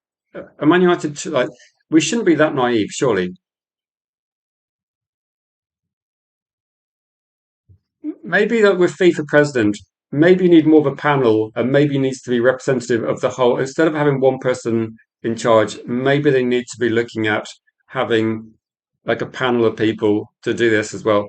a Man United like we shouldn't be that naive, surely? Maybe that with FIFA president, maybe you need more of a panel and maybe it needs to be representative of the whole. Instead of having one person in charge, maybe they need to be looking at having like a panel of people to do this as well.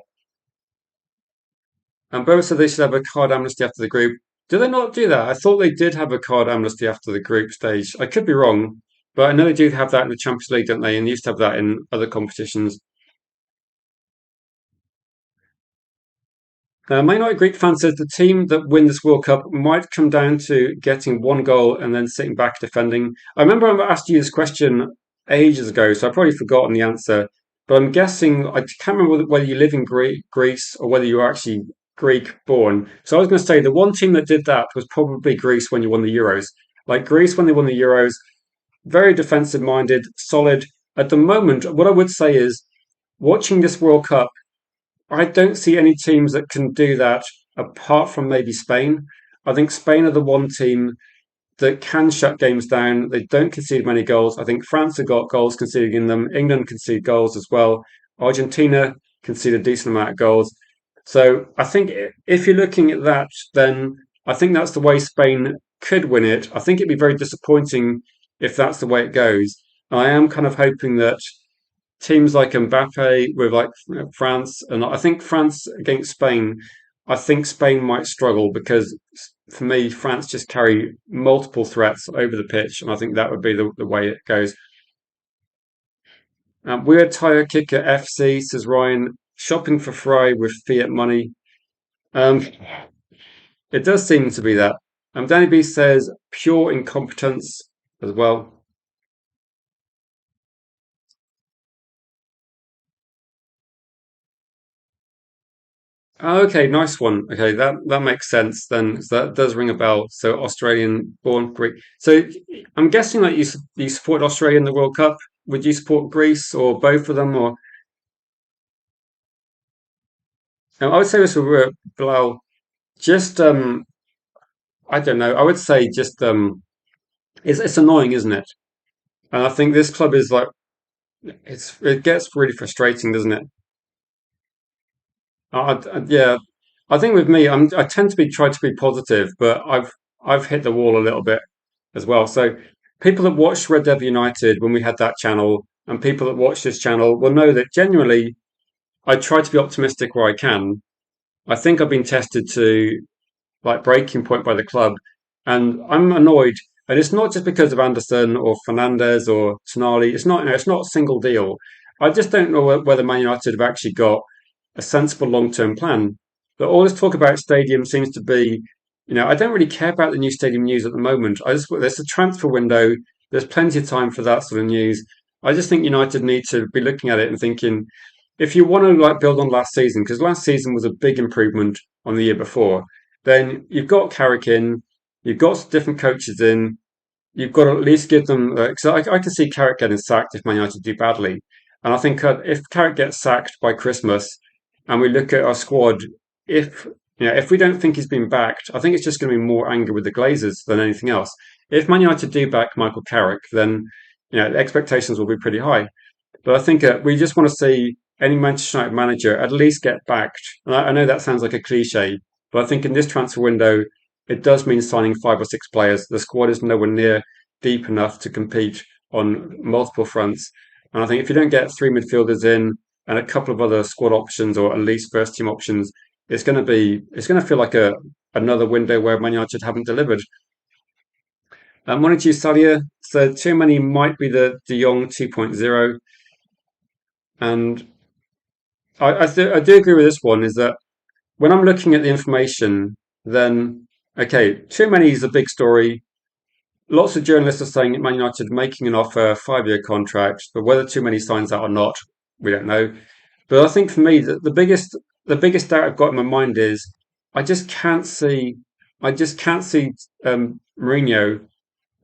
And both said they should have a card amnesty after the group. Do they not do that? I thought they did have a card amnesty after the group stage. I could be wrong, but I know they do have that in the Champions League, don't they? And they used to have that in other competitions. Man United Greek fan says the team that win this World Cup might come down to getting one goal and then sitting back defending. I remember I asked you this question ages ago, so I've probably forgotten the answer. But I'm guessing I can't remember whether you live in Greece or whether you're actually Greek born. So I was going to say the one team that did that was probably Greece when you won the Euros. Like Greece when they won the Euros, very defensive minded, solid. At the moment, what I would say is watching this World Cup. I don't see any teams that can do that apart from maybe Spain. I think Spain are the one team that can shut games down. They don't concede many goals. I think France have got goals conceding in them. England concede goals as well. Argentina concede a decent amount of goals. So I think if you're looking at that, then I think that's the way Spain could win it. I think it'd be very disappointing if that's the way it goes. I am kind of hoping that teams like Mbappe with like France, and I think France against Spain, I think Spain might struggle because for me, France just carry multiple threats over the pitch, and I think that would be the way it goes. Weird tire kicker FC says Ryan, shopping for Fry with fiat money. Um, it does seem to be that. Danny B says pure incompetence as well. Oh, okay, nice one. Okay, that makes sense then. So that does ring a bell. So Australian born Greek. So I'm guessing that you support Australia in the World Cup. Would you support Greece or both of them? Or I would say this with Bilal. Just I don't know. I would say just it's annoying, isn't it? And I think this club is like it gets really frustrating, doesn't it? Yeah, I think with me, I tend to be try to be positive, but I've hit the wall a little bit as well. So people that watched Red Devil United when we had that channel, and people that watch this channel will know that genuinely I try to be optimistic where I can. I think I've been tested to like breaking point by the club, and I'm annoyed. And it's not just because of Anderson or Fernandez or Tonali. It's not. It's not a single deal. I just don't know whether Man United have actually got a sensible long-term plan. But all this talk about stadium seems to be, I don't really care about the new stadium news at the moment. There's a transfer window. There's plenty of time for that sort of news. I just think United need to be looking at it and thinking, if you want to like build on last season, because last season was a big improvement on the year before, then you've got Carrick in, you've got different coaches in, you've got to at least give them. Because I can see Carrick getting sacked if Man United do badly, and I think if Carrick gets sacked by Christmas, and we look at our squad, if if we don't think he's been backed, I think it's just going to be more anger with the Glazers than anything else. If Man United do back Michael Carrick, then the expectations will be pretty high. But I think we just want to see any Manchester United manager at least get backed. And I know that sounds like a cliche, but I think in this transfer window, it does mean signing five or six players. The squad is nowhere near deep enough to compete on multiple fronts. And I think if you don't get three midfielders in and a couple of other squad options or at least first team options, it's going to feel like a another window where Man United haven't delivered. Monichu Sadia said too many might be the De Jong 2.0, and I do agree with this one. Is that when I'm looking at the information, then okay, too many is a big story. Lots of journalists are saying that Man United making an offer, 5-year contract, but whether too many signs that or not, we don't know. But I think for me, the biggest doubt I've got in my mind is I just can't see, I just can't see Mourinho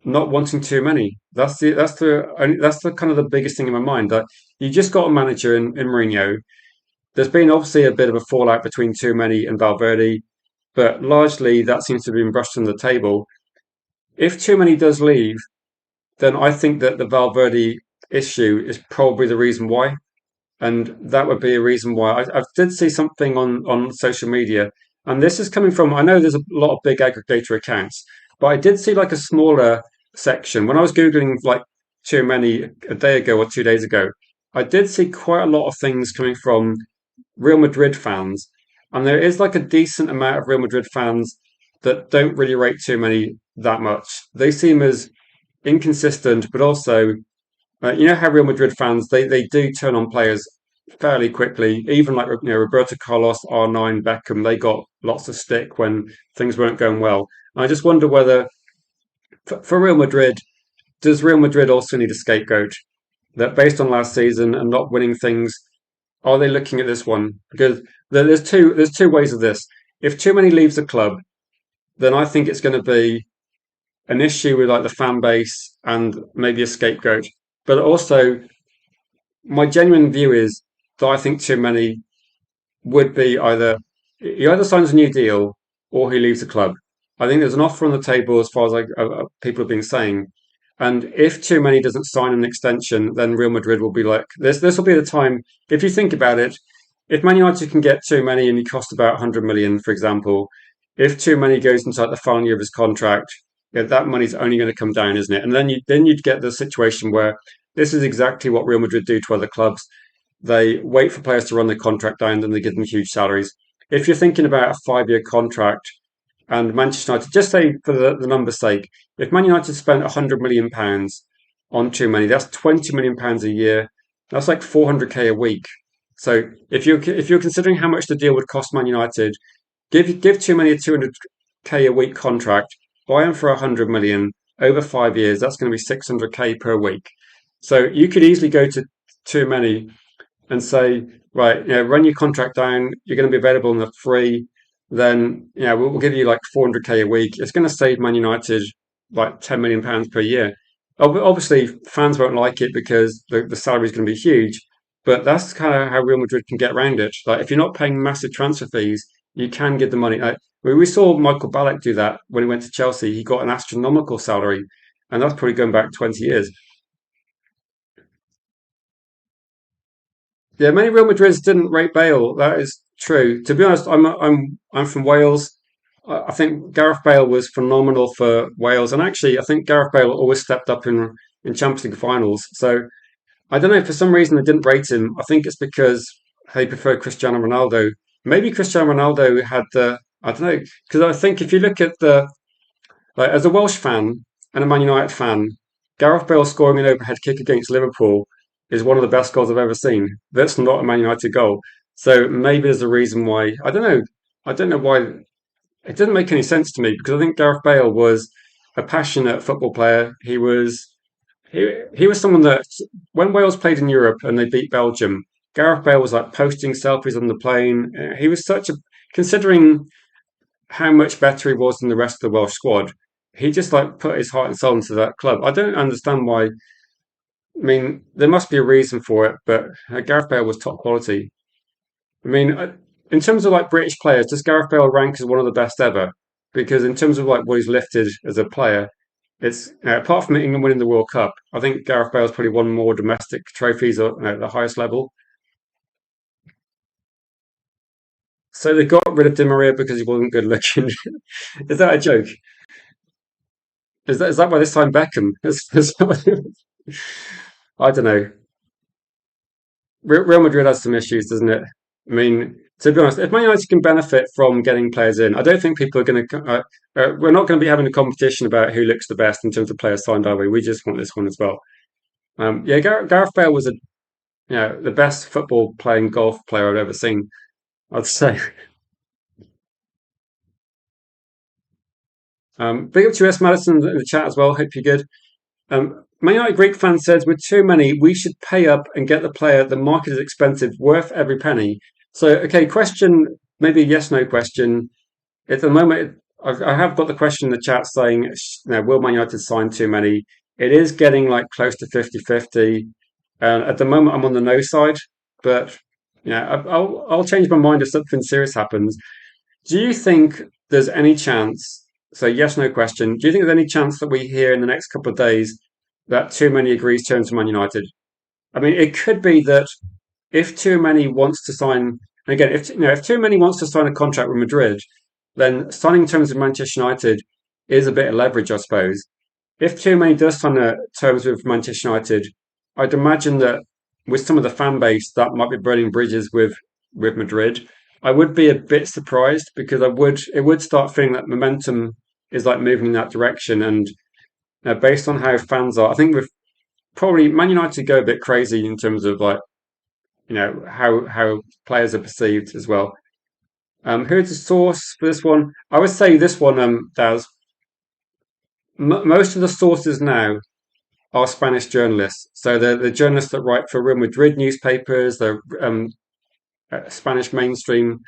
not wanting too many. That's the kind of the biggest thing in my mind. That you just got a manager in Mourinho. There's been obviously a bit of a fallout between too many and Valverde, but largely that seems to have been brushed on the table. If too many does leave, then I think that the Valverde issue is probably the reason why. And that would be a reason why. I did see something on social media, and this is coming from, I know there's a lot of big aggregator accounts, but I did see like a smaller section. When I was Googling like too many a day ago or 2 days ago, I did see quite a lot of things coming from Real Madrid fans, and there is like a decent amount of Real Madrid fans that don't really rate too many that much. They seem as inconsistent, but also, you know how Real Madrid fans they do turn on players fairly quickly. Even like Roberto Carlos, R9, Beckham, they got lots of stick when things weren't going well. And I just wonder whether for Real Madrid, does Real Madrid also need a scapegoat? That based on last season and not winning things, are they looking at this one? Because there's two ways of this. If too many leaves the club, then I think it's going to be an issue with like the fan base and maybe a scapegoat. But also, my genuine view is that I think too many would be either he either signs a new deal or he leaves the club. I think there's an offer on the table as far as like people have been saying. And if too many doesn't sign an extension, then Real Madrid will be like this. This will be the time. If you think about it, if Man United can get too many and he cost about 100 million, for example, if too many goes into like the final year of his contract, yeah, that money's only going to come down, isn't it? And then you'd get the situation where this is exactly what Real Madrid do to other clubs. They wait for players to run their contract down, then they give them huge salaries. If you're thinking about a 5 year contract and Manchester United, just say for the number's sake, if Man United spent £100 million on too many, that's £20 million a year. That's like 400k a week. So if you're considering how much the deal would cost Man United, give too many a 200k a week contract, buy them for 100 million over 5 years. That's going to be 600k per week. So you could easily go to too many and say, right, run your contract down. You're going to be available in the free. Then, we'll give you like 400k a week. It's going to save Man United like £10 million per year. Obviously, fans won't like it because the salary is going to be huge. But that's kind of how Real Madrid can get around it. Like, if you're not paying massive transfer fees, you can give the money. Like, we saw Michael Ballack do that when he went to Chelsea. He got an astronomical salary, and that's probably going back 20 years. Yeah, many Real Madrids didn't rate Bale. That is true. To be honest, I'm from Wales. I think Gareth Bale was phenomenal for Wales, and actually, I think Gareth Bale always stepped up in Champions League finals. So I don't know. For some reason, they didn't rate him. I think it's because they prefer Cristiano Ronaldo. Maybe Cristiano Ronaldo had the I don't know, because I think if you look at the like as a Welsh fan and a Man United fan, Gareth Bale scoring an overhead kick against Liverpool is one of the best goals I've ever seen. That's not a Man United goal. So maybe there's a reason why. I don't know. I don't know why it didn't make any sense to me because I think Gareth Bale was a passionate football player. He was someone that when Wales played in Europe and they beat Belgium, Gareth Bale was like posting selfies on the plane. He was such a considering how much better he was than the rest of the Welsh squad. He just like put his heart and soul into that club. I don't understand why. I mean, there must be a reason for it, but Gareth Bale was top quality. I mean, in terms of like British players, does Gareth Bale rank as one of the best ever? Because in terms of like what he's lifted as a player, it's apart from England winning the World Cup, I think Gareth Bale's probably won more domestic trophies at the highest level. So they got rid of Di Maria because he wasn't good looking. Is that a joke? Is that why they signed Beckham? I don't know. Real Madrid has some issues, doesn't it? I mean, to be honest, if Man United can benefit from getting players in, I don't think people are going to. We're not going to be having a competition about who looks the best in terms of players signed, are we? We just want this one as well. Yeah, Gareth Bale was the best football playing golf player I've ever seen. I'd say. Big up to US Madison in the chat as well. Hope you're good. Man United Greek fan says, with too many, we should pay up and get the player. The market is expensive, worth every penny. So, okay, question, maybe a yes no question. At the moment, I have got the question in the chat saying, will Man United sign too many? It is getting like close to 50-50. And at the moment, I'm on the no side, but I'll change my mind if something serious happens. Do you think there's any chance? So yes, no question. Do you think there's any chance that we hear in the next couple of days that too many agrees terms for Man United? I mean, it could be that if too many wants to sign, and again, if too many wants to sign a contract with Madrid, then signing terms with Manchester United is a bit of leverage, I suppose. If too many does sign terms with Manchester United, I'd imagine that with some of the fan base that might be burning bridges with Madrid. I would be a bit surprised because it would start feeling that momentum is like moving in that direction. And based on how fans are, I think with probably Man United go a bit crazy in terms of like how players are perceived as well. Who's the source for this one? I would say this one, Daz. Most of the sources now are Spanish journalists. So the journalists that write for Real Madrid newspapers, the Spanish mainstream,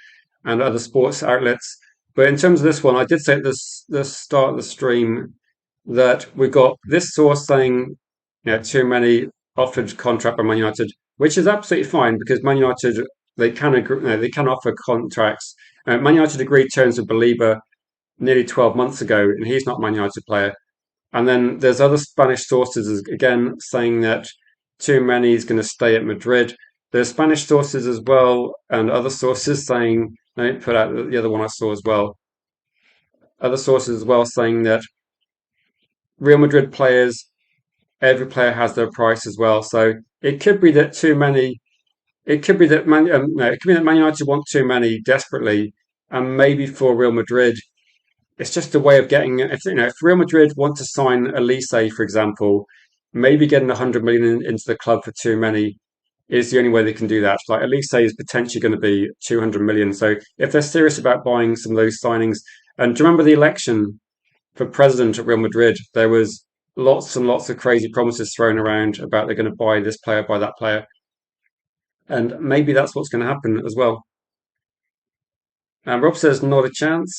and other sports outlets. But in terms of this one, I did say at the start of the stream that we got this source saying, too many offered contract by Man United, which is absolutely fine because Man United they can agree, they can offer contracts. Man United agreed terms with Belieber nearly 12 months ago, and he's not a Man United player. And then there's other Spanish sources again saying that too many is going to stay at Madrid. there's Spanish sources as well, and other sources saying, let me put out the other one I saw as well. Other sources as well saying that Real Madrid players, every player has their price as well. So it could be that too many. It could be that no, it could be that Man United want too many desperately, and maybe for Real Madrid, it's just a way of getting. If Real Madrid want to sign Elise, for example, maybe getting 100 million into the club for too many is the only way they can do that. Like Elise is potentially going to be 200 million. So if they're serious about buying some of those signings, and do you remember the election for president at Real Madrid? There was lots and lots of crazy promises thrown around about they're going to buy this player, buy that player, and maybe that's what's going to happen as well. And Rob says not a chance.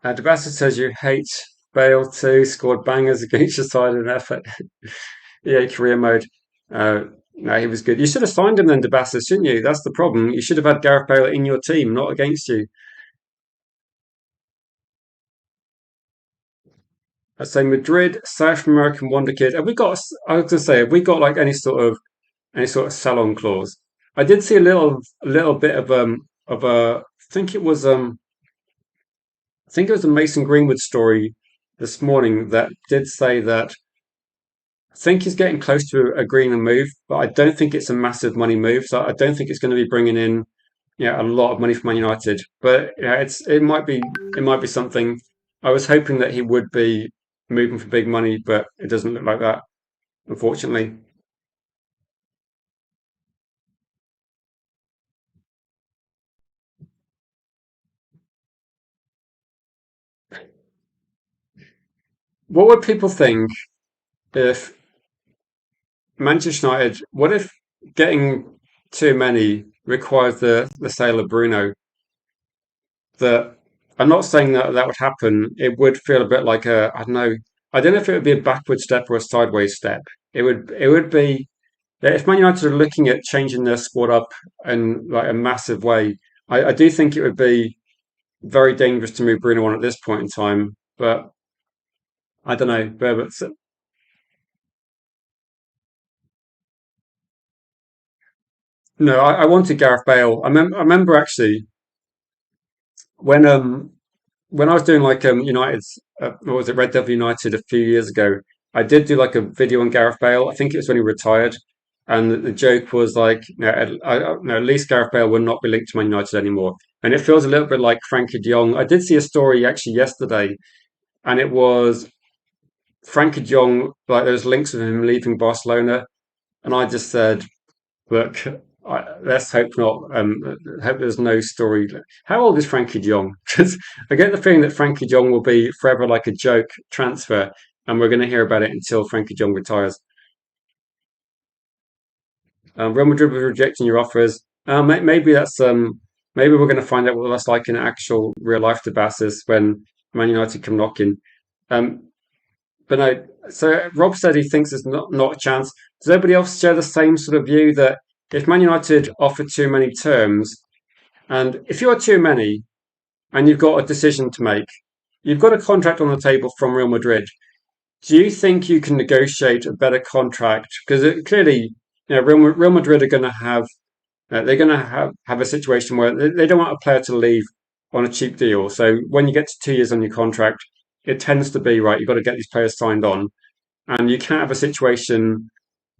Debassa says you hate Bale too. Scored bangers against your side in effort. Yeah, career mode. Uh, no, he was good. You should have signed him then, Debassa, shouldn't you? That's the problem. You should have had Gareth Bale in your team, not against you. I say Madrid, South American wonder kid. Have we got? I was going to say, have we got like any sort of sell-on clause? I did see a little bit of a. I think it was a Mason Greenwood story this morning that did say that I think he's getting close to agreeing a move, but I don't think it's a massive money move. So I don't think it's going to be bringing in, a lot of money for Man United. But it might be something. I was hoping that he would be moving for big money, but it doesn't look like that, unfortunately. What would people think if Manchester United? What if getting too many requires the sale of Bruno? That I'm not saying that that would happen. It would feel a bit like I don't know. I don't know if it would be a backward step or a sideways step. It would be yeah, if Man United are looking at changing their squad up in like a massive way. I do think it would be very dangerous to move Bruno on at this point in time. But I don't know. But no, I wanted Gareth Bale. I remember actually when um when I was doing like United's what was it, Red Devil United a few years ago, I did do like a video on Gareth Bale. I think it was when he retired, and the joke was like, no, at least Gareth Bale will not be linked to Man United anymore. And it feels a little bit like Frankie De Jong. I did see a story actually yesterday, and it was Frankie De Jong, like there's links of him leaving Barcelona, and I just said, look, let's hope not. Hope there's no story. How old is Frankie De Jong? Because I get the feeling that Frankie De Jong will be forever like a joke transfer, and we're going to hear about it until Frankie De Jong retires. Real Madrid was rejecting your offers. Maybe maybe we're going to find out what that's like in actual real life Tabasas when Man United come knocking. Um, but no, so Rob said he thinks there's not a chance. Does everybody else share the same sort of view that if Man United offer too many terms, and if you are too many and you've got a decision to make, you've got a contract on the table from Real Madrid. Do you think you can negotiate a better contract? Because clearly, Real Madrid are going to have a situation where they don't want a player to leave on a cheap deal. So when you get to 2 years on your contract, it tends to be right. You've got to get these players signed on, and you can't have a situation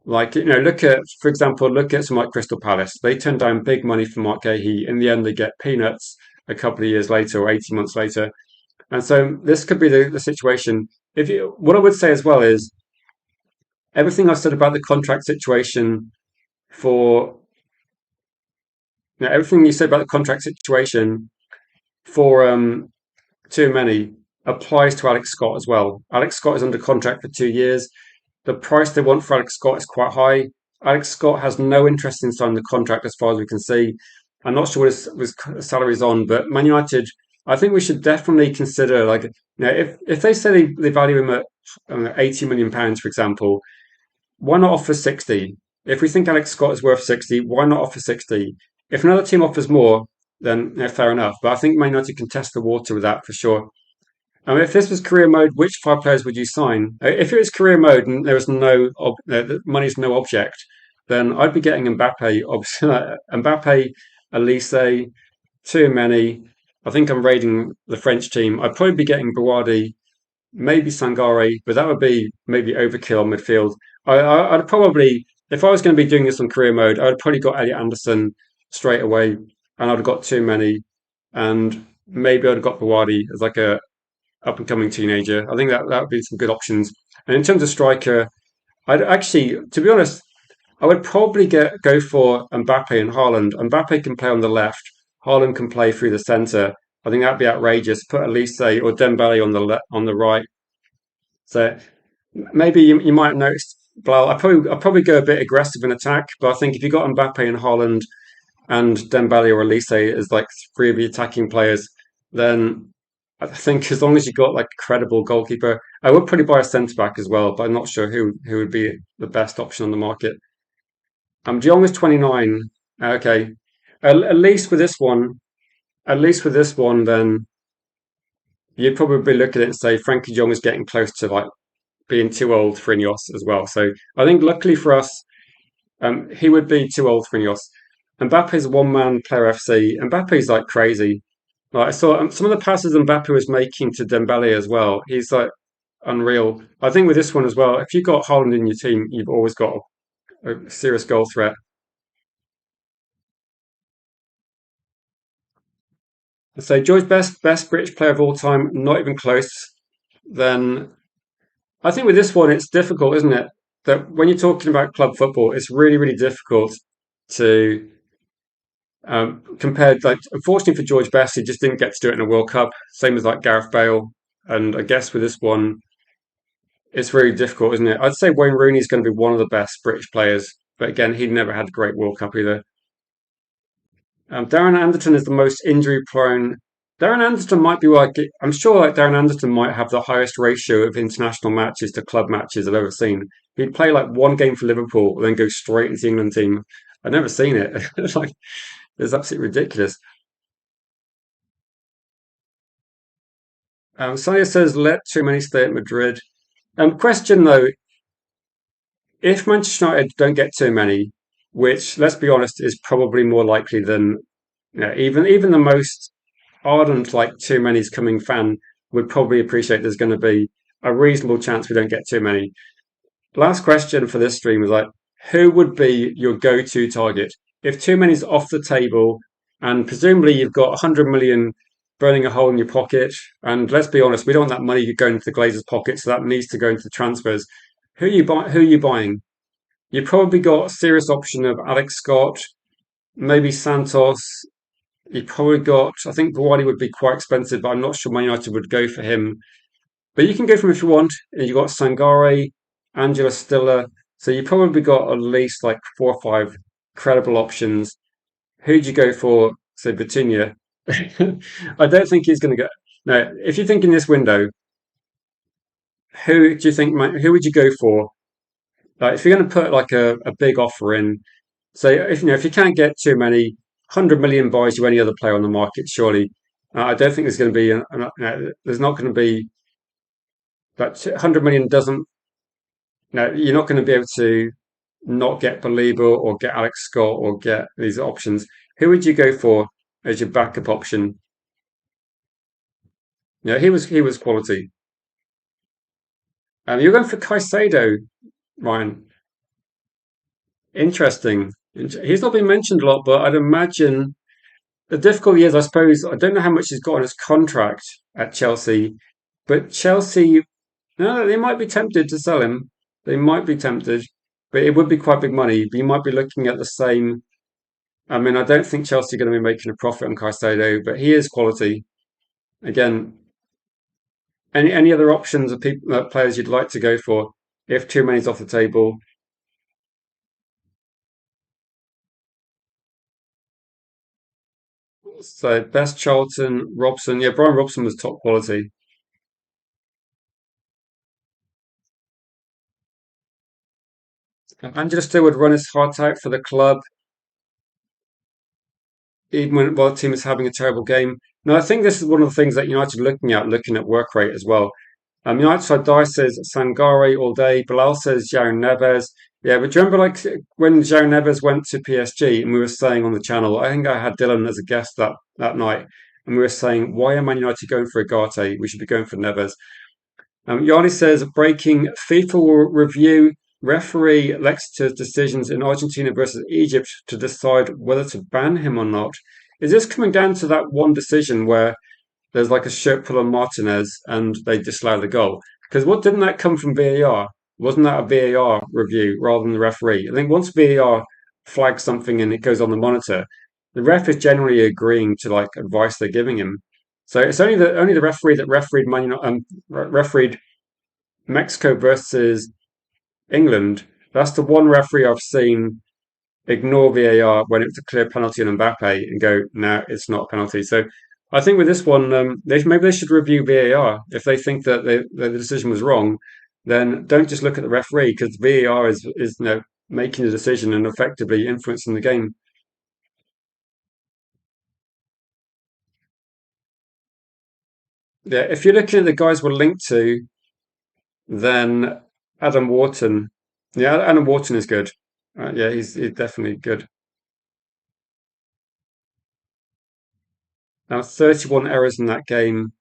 like for example, look at some like Crystal Palace. They turned down big money for Mark Gahey. In the end, they get peanuts a couple of years later or 18 months later. And so this could be the situation. What I would say as well is everything I've said about the contract situation for everything you said about the contract situation for too many applies to Alex Scott as well. Alex Scott is under contract for 2 years. The price they want for Alex Scott is quite high. Alex Scott has no interest in signing the contract as far as we can see. I'm not sure what his salary is on, but Man United, I think we should definitely consider like if they say they value him at 80 million pounds, for example, why not offer 60? If we think Alex Scott is worth 60, why not offer 60? If another team offers more, then fair enough. But I think Man United can test the water with that for sure. I mean, if this was career mode, which five players would you sign? If it was career mode and there was money's no object, then I'd be getting Mbappe. Obviously, Mbappe, Elise, too many. I think I'm raiding the French team. I'd probably be getting Bawardi, maybe Sangare, but that would be maybe overkill on midfield. I'd probably, if I was going to be doing this on career mode, I'd probably got Elliot Anderson straight away, and I'd have got too many, and maybe I'd have got Bawardi as like a up and coming teenager. I think that would be some good options. And in terms of striker, I'd actually, to be honest, I would probably go for Mbappe and Haaland. Mbappe can play on the left. Haaland can play through the centre. I think that'd be outrageous. Put Elise or Dembele on the right. So maybe you might have noticed, Bilal. I probably go a bit aggressive in attack, but I think if you got Mbappe and Haaland and Dembele or Elise as like three of the attacking players, then I think as long as you got like a credible goalkeeper, I would probably buy a centre back as well, but I'm not sure who would be the best option on the market. De Jong is 29. Okay, at least with this one, then you'd probably look at it and say Frankie De Jong is getting close to like being too old for Ineos as well. So I think luckily for us, he would be too old for Ineos. Mbappe's a one man player FC. Mbappe's like crazy. Like I saw some of the passes Mbappe was making to Dembele as well. He's like unreal. I think with this one as well, if you've got Holland in your team, you've always got a serious goal threat. So George best British player of all time, not even close. Then I think with this one, it's difficult, isn't it? That when you're talking about club football, it's really difficult to compare. Like, unfortunately for George Best, he just didn't get to do it in a World Cup. Same as like Gareth Bale, and I guess with this one, it's really difficult, isn't it? I'd say Wayne Rooney's going to be one of the best British players, but again, he never had a great World Cup either. Darren Anderton is the most injury prone. Darren Anderton might be like, I'm sure like Darren Anderton might have the highest ratio of international matches to club matches I've ever seen. He'd play like one game for Liverpool and then go straight into the England team. I've never seen it. It's like, it's absolutely ridiculous. Saya says, let too many stay at Madrid. Question though, if Manchester United don't get too many, which let's be honest is probably more likely than even the most ardent like too many's coming fan would probably appreciate there's going to be a reasonable chance we don't get too many. Last question for this stream is like, who would be your go-to target if too many's off the table, and presumably you've got 100 million burning a hole in your pocket, and let's be honest, we don't want that money going into the Glazers' pocket, so that needs to go into the transfers. Who are you buying? You've probably got a serious option of Alex Scott, maybe Santos. You probably got, I think Buwadi would be quite expensive, but I'm not sure Man United would go for him. But you can go for him if you want. You've got Sangare, Angela Stiller. So you probably got at least like four or five credible options. Who'd you go for? Say Batunia. I don't think he's going to go. No, if you think in this window, who do you think? Who would you go for? Like, if you're going to put like a big offer in, say if you can't get too many, 100 million buys you any other player on the market. Surely, I don't think there's going to be. There's not going to be that 100 million doesn't. No, you're not going to be able to not get Belieber or get Alex Scott or get these options. Who would you go for as your backup option? Yeah, he was quality. You're going for Caicedo, Ryan. Interesting. He's not been mentioned a lot, but I'd imagine the difficulty is, I suppose, I don't know how much he's got on his contract at Chelsea, but Chelsea, no, they might be tempted to sell him. They might be tempted, but it would be quite big money. But you might be looking at the same. I mean, I don't think Chelsea are going to be making a profit on Caicedo, but he is quality. Again, any other options of people, players you'd like to go for if too many's off the table? So best Charlton, Robson. Yeah, Brian Robson was top quality. Angela still would run his heart out for the club, even while the team is having a terrible game. Now, I think this is one of the things that United are looking at work rate as well. United side Di says Sangare all day. Bilal says João Neves. Yeah, but do you remember like when João Neves went to PSG and we were saying on the channel, I think I had Dylan as a guest that night, and we were saying, why are Man United going for Agate? We should be going for Neves. Yanni says breaking FIFA will review referee Lexiter's decisions in Argentina versus Egypt to decide whether to ban him or not. Is this coming down to that one decision where there's like a shirt pull on Martinez and they disallow the goal? Because what didn't that come from VAR? Wasn't that a VAR review rather than the referee? I think once VAR flags something and it goes on the monitor, the ref is generally agreeing to like advice they're giving him. So it's only the referee that refereed Mexico versus England. That's the one referee I've seen ignore VAR when it was a clear penalty on Mbappe and go, no, it's not a penalty. So I think with this one, maybe they should review VAR. If they think that the decision was wrong, then don't just look at the referee because VAR is making the decision and effectively influencing the game. Yeah, if you're looking at the guys we're linked to, then Adam Wharton. Yeah, Adam Wharton is good. Yeah, he's definitely good. Now, 31 errors in that game,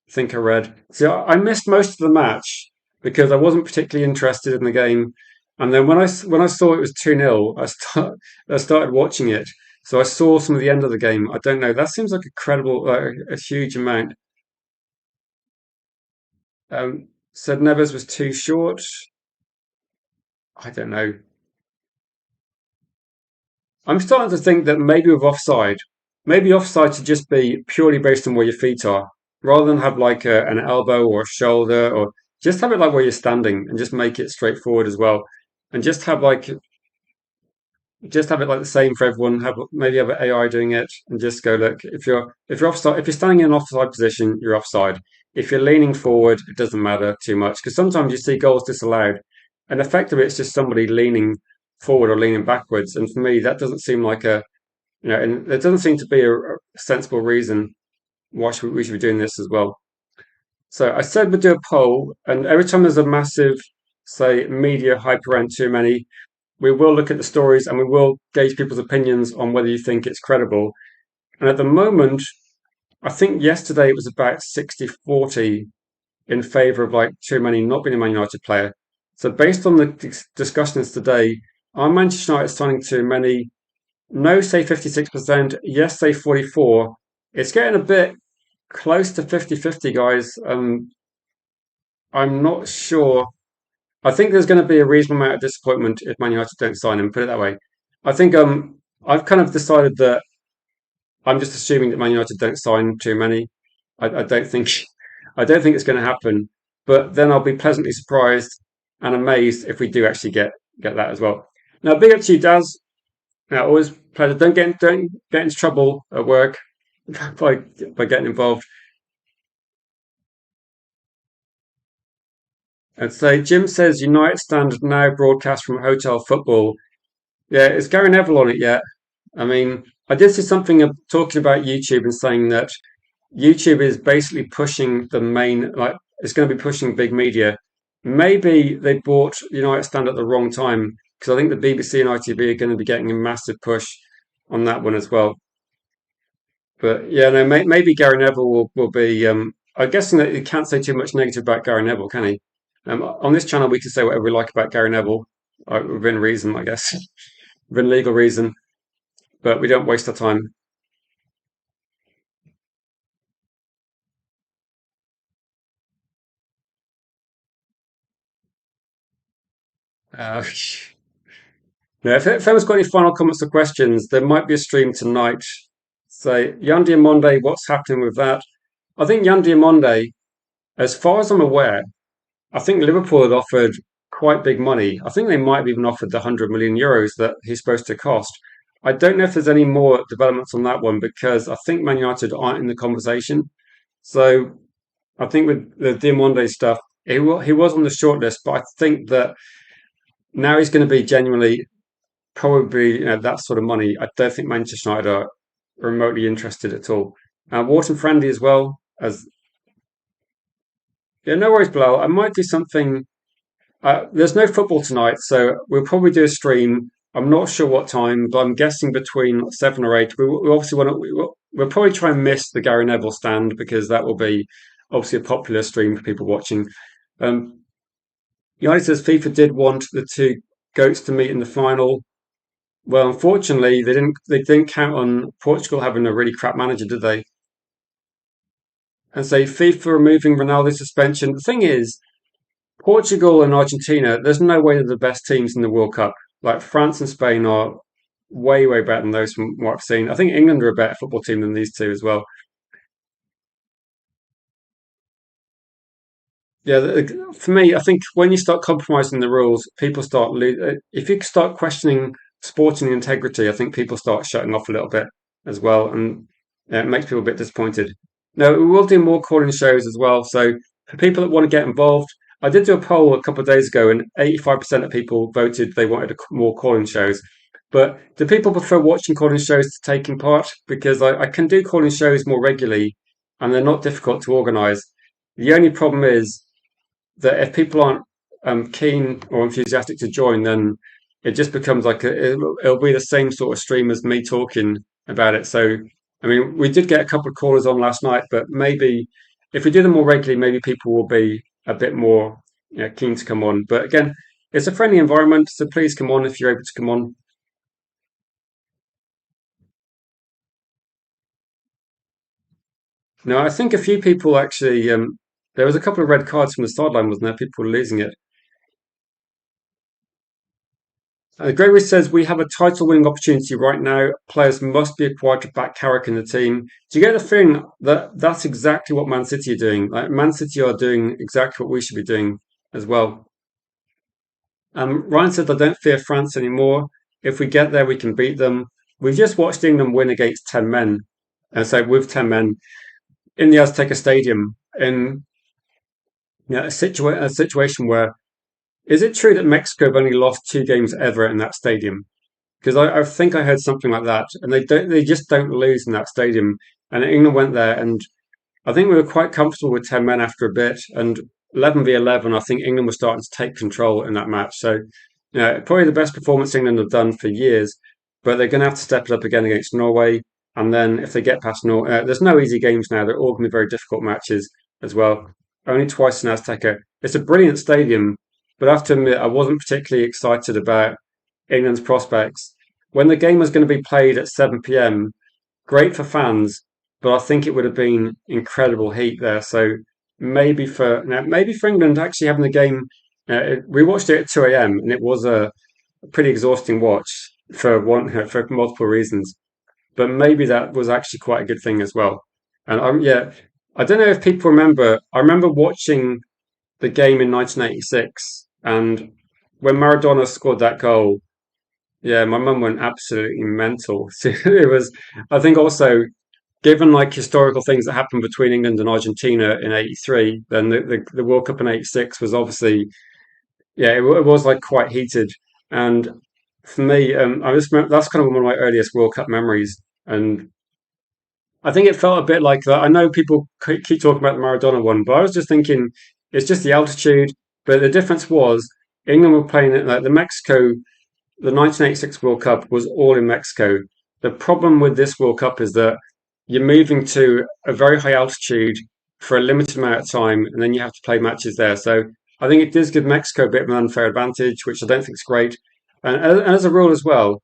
I think I read. See, I missed most of the match because I wasn't particularly interested in the game. And then when I saw it was 2-0, I started watching it. So I saw some of the end of the game. I don't know. That seems like a credible, a huge amount. Said Neves was too short. I don't know. I'm starting to think that maybe offside should just be purely based on where your feet are, rather than have like an elbow or a shoulder, or just have it like where you're standing and just make it straightforward as well. And just have it like the same for everyone. Maybe have AI doing it and just go, look, if you're offside, if you're standing in an offside position, you're offside. If you're leaning forward, it doesn't matter too much because sometimes you see goals disallowed, and effectively it's just somebody leaning forward or leaning backwards. And for me, that doesn't seem like and there doesn't seem to be a sensible reason why we should be doing this as well. So I said we'd do a poll, and every time there's a massive, say, media hype around too many, we will look at the stories and we will gauge people's opinions on whether you think it's credible. And at the moment, I think yesterday it was about 60-40 in favour of like too many not being a Man United player. So based on the discussions today, are Manchester United signing too many? No, say 56%. Yes, say 44. It's getting a bit close to 50-50, guys. I'm not sure. I think there's going to be a reasonable amount of disappointment if Man United don't sign him, put it that way. I think I've kind of decided that I'm just assuming that Man United don't sign too many. I don't think I don't think it's going to happen. But then I'll be pleasantly surprised and amazed if we do actually get that as well. Now, big up to you, Daz. Now, always pleasure. Don't get into trouble at work by by getting involved. And so Jim says United Standard now broadcast from Hotel Football. Yeah, is Gary Neville on it yet? I mean, I did see something talking about YouTube and saying that YouTube is basically pushing the main, like, it's going to be pushing big media. Maybe they bought United Stand at the wrong time because I think the BBC and ITV are going to be getting a massive push on that one as well. But yeah, no, maybe Gary Neville will be. I'm guessing that you can't say too much negative about Gary Neville, can he? On this channel, we can say whatever we like about Gary Neville, within reason, I guess, within legal reason, but we don't waste our time. Uh, Yeah, if anyone's got any final comments or questions, there might be a stream tonight. Say, Yandi and Monday, what's happening with that? I think Yandi and Monday, as far as I'm aware, I think Liverpool had offered quite big money. I think they might have even offered the 100 million euros that he's supposed to cost. I don't know if there's any more developments on that one because I think Man United aren't in the conversation. So I think with the Diamonde stuff, he was on the shortlist, but I think that now he's going to be genuinely probably that sort of money. I don't think Manchester United are remotely interested at all. Wharton friendly as well. As yeah, no worries, Bilal. I might do something. There's no football tonight, so we'll probably do a stream. I'm not sure what time, but I'm guessing between 7 or 8. We obviously want to. We'll probably try and miss the Gary Neville stand because that will be obviously a popular stream for people watching. Um, United says FIFA did want the two goats to meet in the final. Well, unfortunately, they didn't. They didn't count on Portugal having a really crap manager, did they? And say FIFA removing Ronaldo's suspension. The thing is, Portugal and Argentina, there's no way they're the best teams in the World Cup. Like France and Spain are way, way better than those from what I've seen. I think England are a better football team than these two as well. Yeah, for me, I think when you start compromising the rules, people start if you start questioning sporting integrity, I think people start shutting off a little bit as well, and yeah, it makes people a bit disappointed. No, we will do more calling shows as well. So for people that want to get involved, I did do a poll a couple of days ago, and 85% of people voted they wanted more calling shows. But do people prefer watching calling shows to taking part? Because I can do calling shows more regularly, and they're not difficult to organise. The only problem is that if people aren't keen or enthusiastic to join, then it just becomes like it'll be the same sort of stream as me talking about it. So, I mean, we did get a couple of callers on last night, but maybe if we do them more regularly, maybe people will be a bit more keen to come on. But again, it's a friendly environment, so please come on if you're able to come on. Now, I think a few people actually, there was a couple of red cards from the sideline, wasn't there? People were losing it. Gregory says we have a title winning opportunity right now. Players must be acquired to back Carrick in the team. Do you get the feeling that that's exactly what Man City are doing? Like Man City are doing exactly what we should be doing as well. Ryan said, I don't fear France anymore. If we get there, we can beat them. We just watched England win against 10 men. And so with 10 men in the Azteca Stadium in a situation where is it true that Mexico have only lost 2 games ever in that stadium? Because I think I heard something like that, and they just don't lose in that stadium. And England went there, and I think we were quite comfortable with 10 men after a bit, and 11v11. I think England was starting to take control in that match. So, probably the best performance England have done for years, but they're going to have to step it up again against Norway. And then if they get past Norway, there's no easy games now. They're all going to be very difficult matches as well. Only twice in Azteca. It's a brilliant stadium, but I have to admit I wasn't particularly excited about England's prospects. When the game was going to be played at 7 p.m., great for fans, but I think it would have been incredible heat there. So maybe for England actually having the game, we watched it at 2 a.m. and it was a pretty exhausting watch for one for multiple reasons. But maybe that was actually quite a good thing as well. And yeah, I don't know if people remember. I remember watching the game in 1986, and when Maradona scored that goal, yeah, my mum went absolutely mental. So it was, I think also, given like historical things that happened between England and Argentina in '83, then the World Cup in '86 was obviously, yeah, it was like quite heated. And for me, I just remember, that's kind of one of my earliest World Cup memories. And I think it felt a bit like that. I know people keep talking about the Maradona one, but I was just thinking it's just the altitude. But the difference was England were playing it like the 1986 World Cup was all in Mexico. The problem with this World Cup is that you're moving to a very high altitude for a limited amount of time, and then you have to play matches there. So I think it does give Mexico a bit of an unfair advantage, which I don't think is great. And as a rule as well,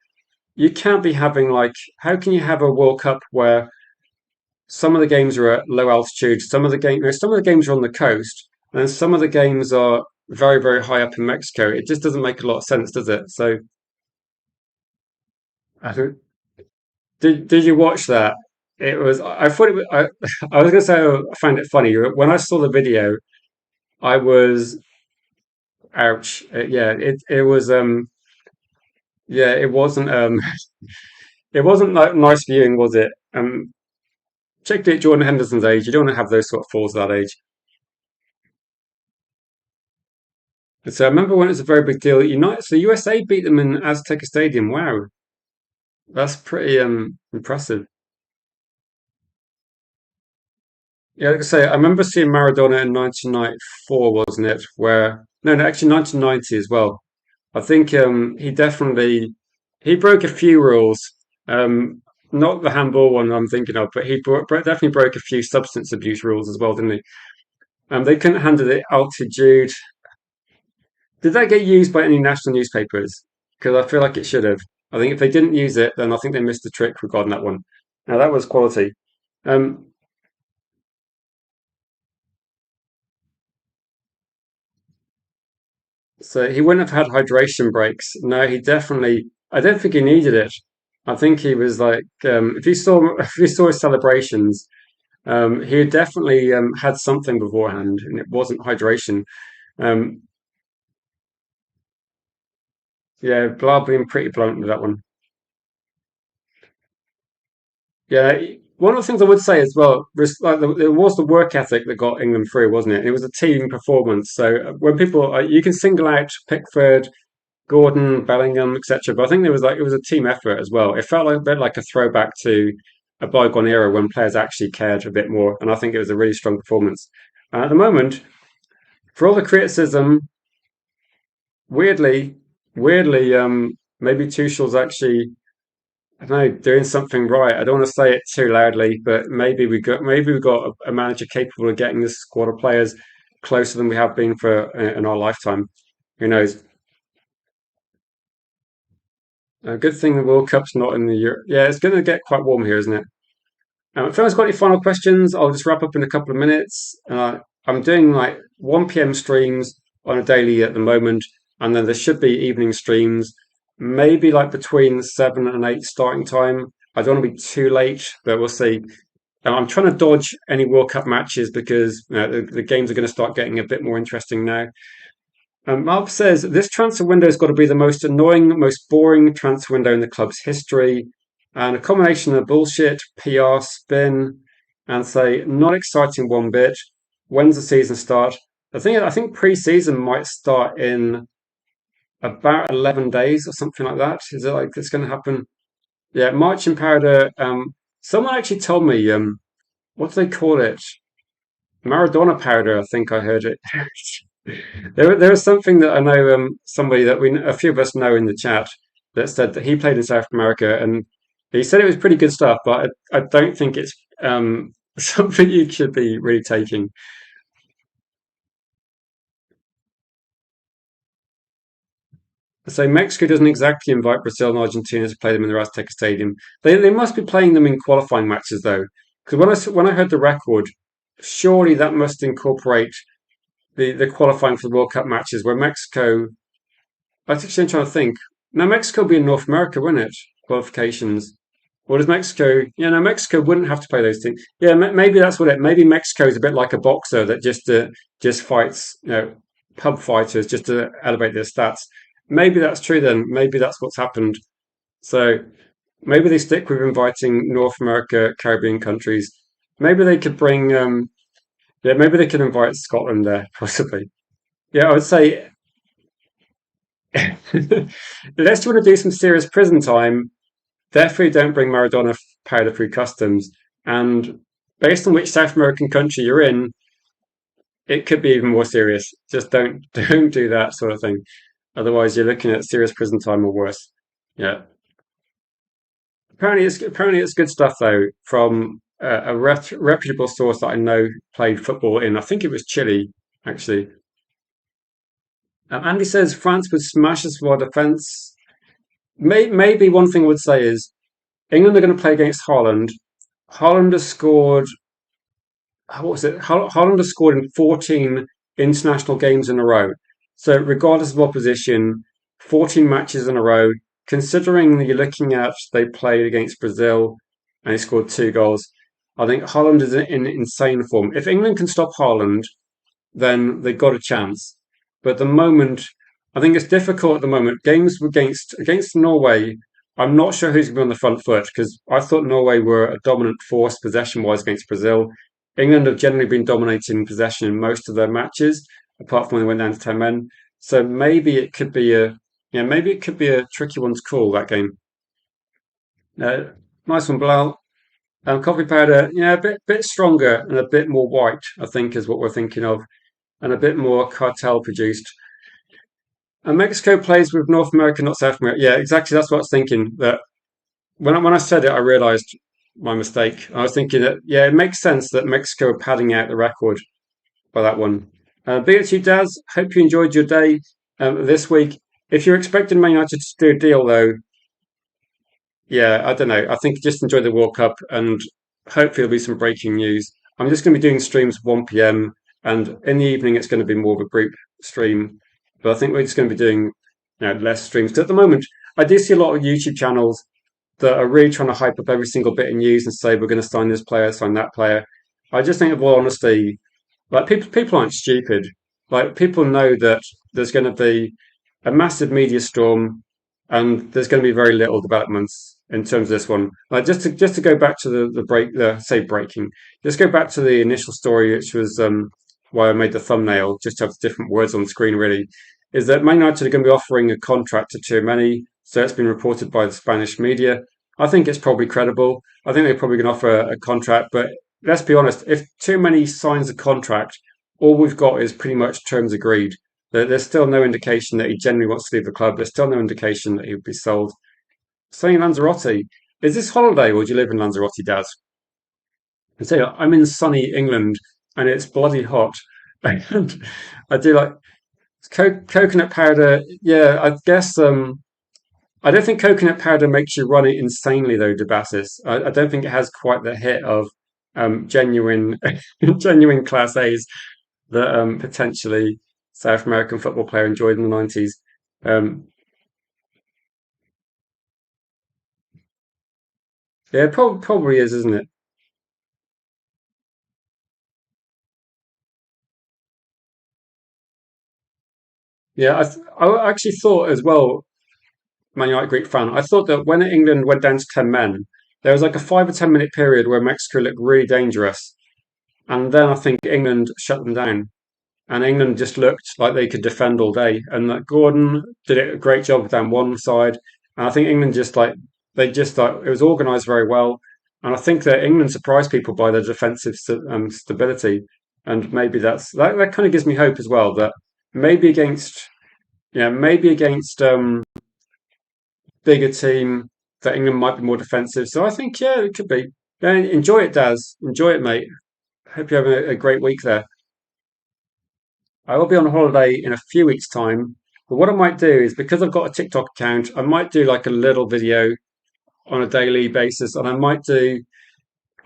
you can't be having like, how can you have a World Cup where some of the games are at low altitude, some of the games are on the coast, and some of the games are very, very high up in Mexico. It just doesn't make a lot of sense, does it? So I don't, did you watch that? It was I thought it was, I was gonna say I found it funny. When I saw the video, I was ouch. Yeah, it was yeah, it wasn't like nice viewing, was it? Particularly at Jordan Henderson's age, you don't want to have those sort of falls at that age. And so I remember when it was a very big deal. United, so USA beat them in Azteca Stadium. Wow, that's pretty impressive. Yeah, like I say, I remember seeing Maradona in 1994, wasn't it? Where no, no, actually 1990 as well. I think he definitely he broke a few rules. Um, Not the handball one I'm thinking of, but definitely broke a few substance abuse rules as well, didn't he? They couldn't handle the altitude. Did that get used by any national newspapers? Because I feel like it should have. I think if they didn't use it, then I think they missed the trick regarding that one. Now that was quality. Um, so he wouldn't have had hydration breaks. No, he definitely. I don't think he needed it. I think he was like, if you saw if you saw his celebrations, he definitely had something beforehand, and it wasn't hydration. Um, yeah, Blah being pretty blunt with that one. Yeah, one of the things I would say as well, it was the work ethic that got England through, wasn't it? It was a team performance. So when people, you can single out Pickford, Gordon, Bellingham, etc., but I think there was like it was a team effort as well. It felt like a bit like a throwback to a bygone era when players actually cared a bit more, and I think it was a really strong performance. At the moment, for all the criticism, weirdly, maybe Tuchel's actually I don't know, doing something right. I don't want to say it too loudly, but maybe we got a manager capable of getting this squad of players closer than we have been for in our lifetime. Who knows? A good thing the World Cup's not in the Euro. Yeah, it's going to get quite warm here, isn't it? If anyone's got any final questions, I'll just wrap up in a couple of minutes. I'm doing like 1 p.m. streams on a daily at the moment, and then there should be evening streams, maybe like between 7 and 8 starting time. I don't want to be too late, but we'll see. I'm trying to dodge any World Cup matches because the games are going to start getting a bit more interesting now. Marv says this transfer window has got to be the most annoying, most boring transfer window in the club's history, and a combination of bullshit, PR, spin, and say not exciting one bit. When's the season start? I think pre-season might start in about 11 days or something like that. Is it like it's going to happen? Yeah, marching powder. Someone actually told me what do they call it? Maradona powder. I think I heard it. There was something that I know somebody that a few of us know in the chat that said that he played in South America and he said it was pretty good stuff, but I don't think it's something you should be really taking. So Mexico doesn't exactly invite Brazil and Argentina to play them in the Azteca Stadium. They must be playing them in qualifying matches though, because when I heard the record, surely that must incorporate the qualifying for the World Cup matches where Mexico. I was actually trying to think. Now Mexico will be in North America, wouldn't it? Qualifications. Or does Mexico? Yeah, no, Mexico wouldn't have to play those teams. Yeah, maybe that's what it. Maybe Mexico is a bit like a boxer that just fights, pub fighters just to elevate their stats. Maybe that's true then. Maybe that's what's happened. So maybe they stick with inviting North America, Caribbean countries. Maybe they could bring. Yeah, maybe they could invite Scotland there, possibly. Yeah, I would say unless you want to do some serious prison time, definitely don't bring Maradona powder through customs. And based on which South American country you're in, it could be even more serious. Just don't don't do that sort of thing. Otherwise, you're looking at serious prison time or worse. Yeah. Apparently it's good stuff though from a reputable source that I know played football in. I think it was Chile actually. Andy says France would smash us for our defence. Maybe one thing I would say is England are going to play against Holland. Holland has scored, what was it? Holland has scored in 14 international games in a row. So, regardless of opposition, 14 matches in a row. Considering that you're looking at they played against Brazil and they scored 2 goals, I think Holland is in insane form. If England can stop Holland, then they've got a chance. But at the moment, I think it's difficult at the moment. Games against Norway, I'm not sure who's going to be on the front foot because I thought Norway were a dominant force possession wise against Brazil. England have generally been dominating possession in most of their matches, apart from when they went down to 10 men. So maybe it could be a tricky one to call that game. Uh, nice one, Bilal. Coffee powder, yeah, a bit stronger and a bit more white, I think, is what we're thinking of, and a bit more cartel produced. And Mexico plays with North America, not South America. Yeah, exactly. That's what I was thinking. That when I said it, I realised my mistake. I was thinking that yeah, it makes sense that Mexico are padding out the record by that one. Big up to you, Daz. Hope you enjoyed your day this week. If you're expecting Man United to do a deal, though, yeah, I don't know. I think just enjoy the World Cup and hopefully there'll be some breaking news. I'm just going to be doing streams 1 p.m. and in the evening it's going to be more of a group stream. But I think we're just going to be doing less streams. 'Cause at the moment, I do see a lot of YouTube channels that are really trying to hype up every single bit of news and say we're going to sign this player, sign that player. I just think, of all honesty, like people aren't stupid. Like people know that there's going to be a massive media storm, and there's going to be very little developments in terms of this one. Like just to go back to the breaking, just go back to the initial story, which was why I made the thumbnail, just to have different words on the screen. Really, is that Man United are going to be offering a contract to TCHOUAMENI, so it's been reported by the Spanish media. I think it's probably credible. I think they're probably going to offer a contract, but let's be honest, if too many signs a contract, all we've got is pretty much terms agreed. There's still no indication that he genuinely wants to leave the club. There's still no indication that he would be sold. Saying Lanzarote, is this holiday or do you live in Lanzarote, Dad? And say, I'm in sunny England and it's bloody hot. And I do like coconut powder. Yeah, I guess I don't think coconut powder makes you run it insanely though, Debasis. I don't think it has quite the hit of genuine genuine class A's that potentially South American football player enjoyed in the 90s. Um, yeah, probably is, isn't it? Yeah, I actually thought as well, Man United Greek fan, I thought that when England went down to 10 men, there was like a 5 or 10 minute period where Mexico looked really dangerous. And then I think England shut them down. And England just looked like they could defend all day. And Gordon did a great job down one side. And I think England just like they just thought it was organised very well. And I think that England surprised people by their defensive stability. And maybe that kind of gives me hope as well that maybe against maybe against bigger team that England might be more defensive. So I think yeah, it could be. Yeah, enjoy it, Daz. Enjoy it, mate. Hope you have a great week there. I will be on holiday in a few weeks' time. But what I might do is because I've got a TikTok account, I might do like a little video on a daily basis, and I might do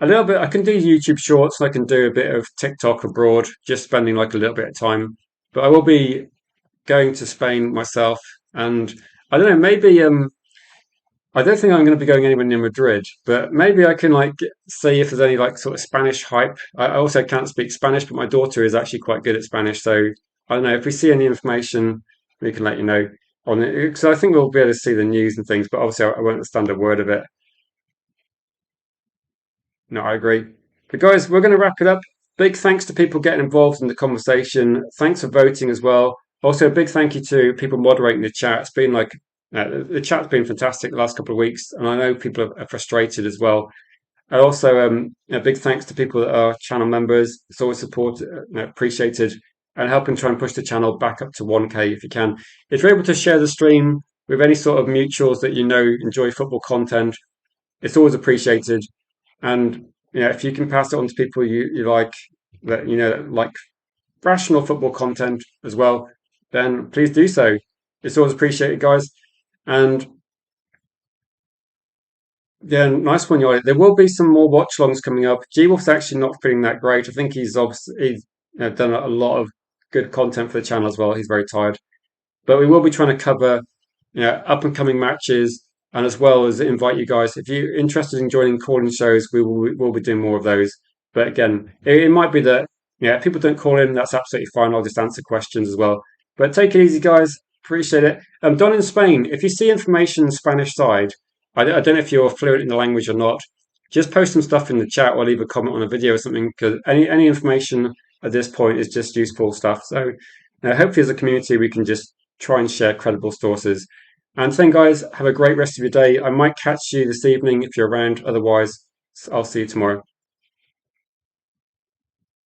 a little bit. I can do YouTube Shorts, and I can do a bit of TikTok abroad, just spending like a little bit of time. But I will be going to Spain myself, and I don't know. Maybe I don't think I'm going to be going anywhere near Madrid, but maybe I can like see if there's any like sort of Spanish hype. I also can't speak Spanish, but my daughter is actually quite good at Spanish, so I don't know if we see any information, we can let you know on it. Because I think we'll be able to see the news and things, but obviously I won't understand a word of it. No, I agree. But guys, we're going to wrap it up. Big thanks to people getting involved in the conversation. Thanks for voting as well. Also, a big thank you to people moderating the chat. It's been like the chat's been fantastic the last couple of weeks, and I know people are frustrated as well. And also, a big thanks to people that are channel members. It's always supported, appreciated, and helping try and push the channel back up to 1K if you can. If you're able to share the stream with any sort of mutuals that you know enjoy football content, it's always appreciated. And if you can pass it on to people you like that like rational football content as well, then please do so. It's always appreciated, guys. And yeah, nice one, Yoli. There will be some more watch longs coming up. G Wolf's actually not feeling that great. I think he's obviously done a lot of good content for the channel as well. He's very tired, but we will be trying to cover up and coming matches, and as well as invite you guys if you're interested in joining calling shows. We'll be doing more of those. But again, it might be that if people don't call in, that's absolutely fine. I'll just answer questions as well. But take it easy, guys. Appreciate it. Don in Spain, if you see information Spanish side, I don't know if you're fluent in the language or not. Just post some stuff in the chat or leave a comment on a video or something, because any information at this point is just useful stuff. So hopefully as a community we can just try and share credible sources. And then guys, have a great rest of your day. I might catch you this evening if you're around. Otherwise, I'll see you tomorrow.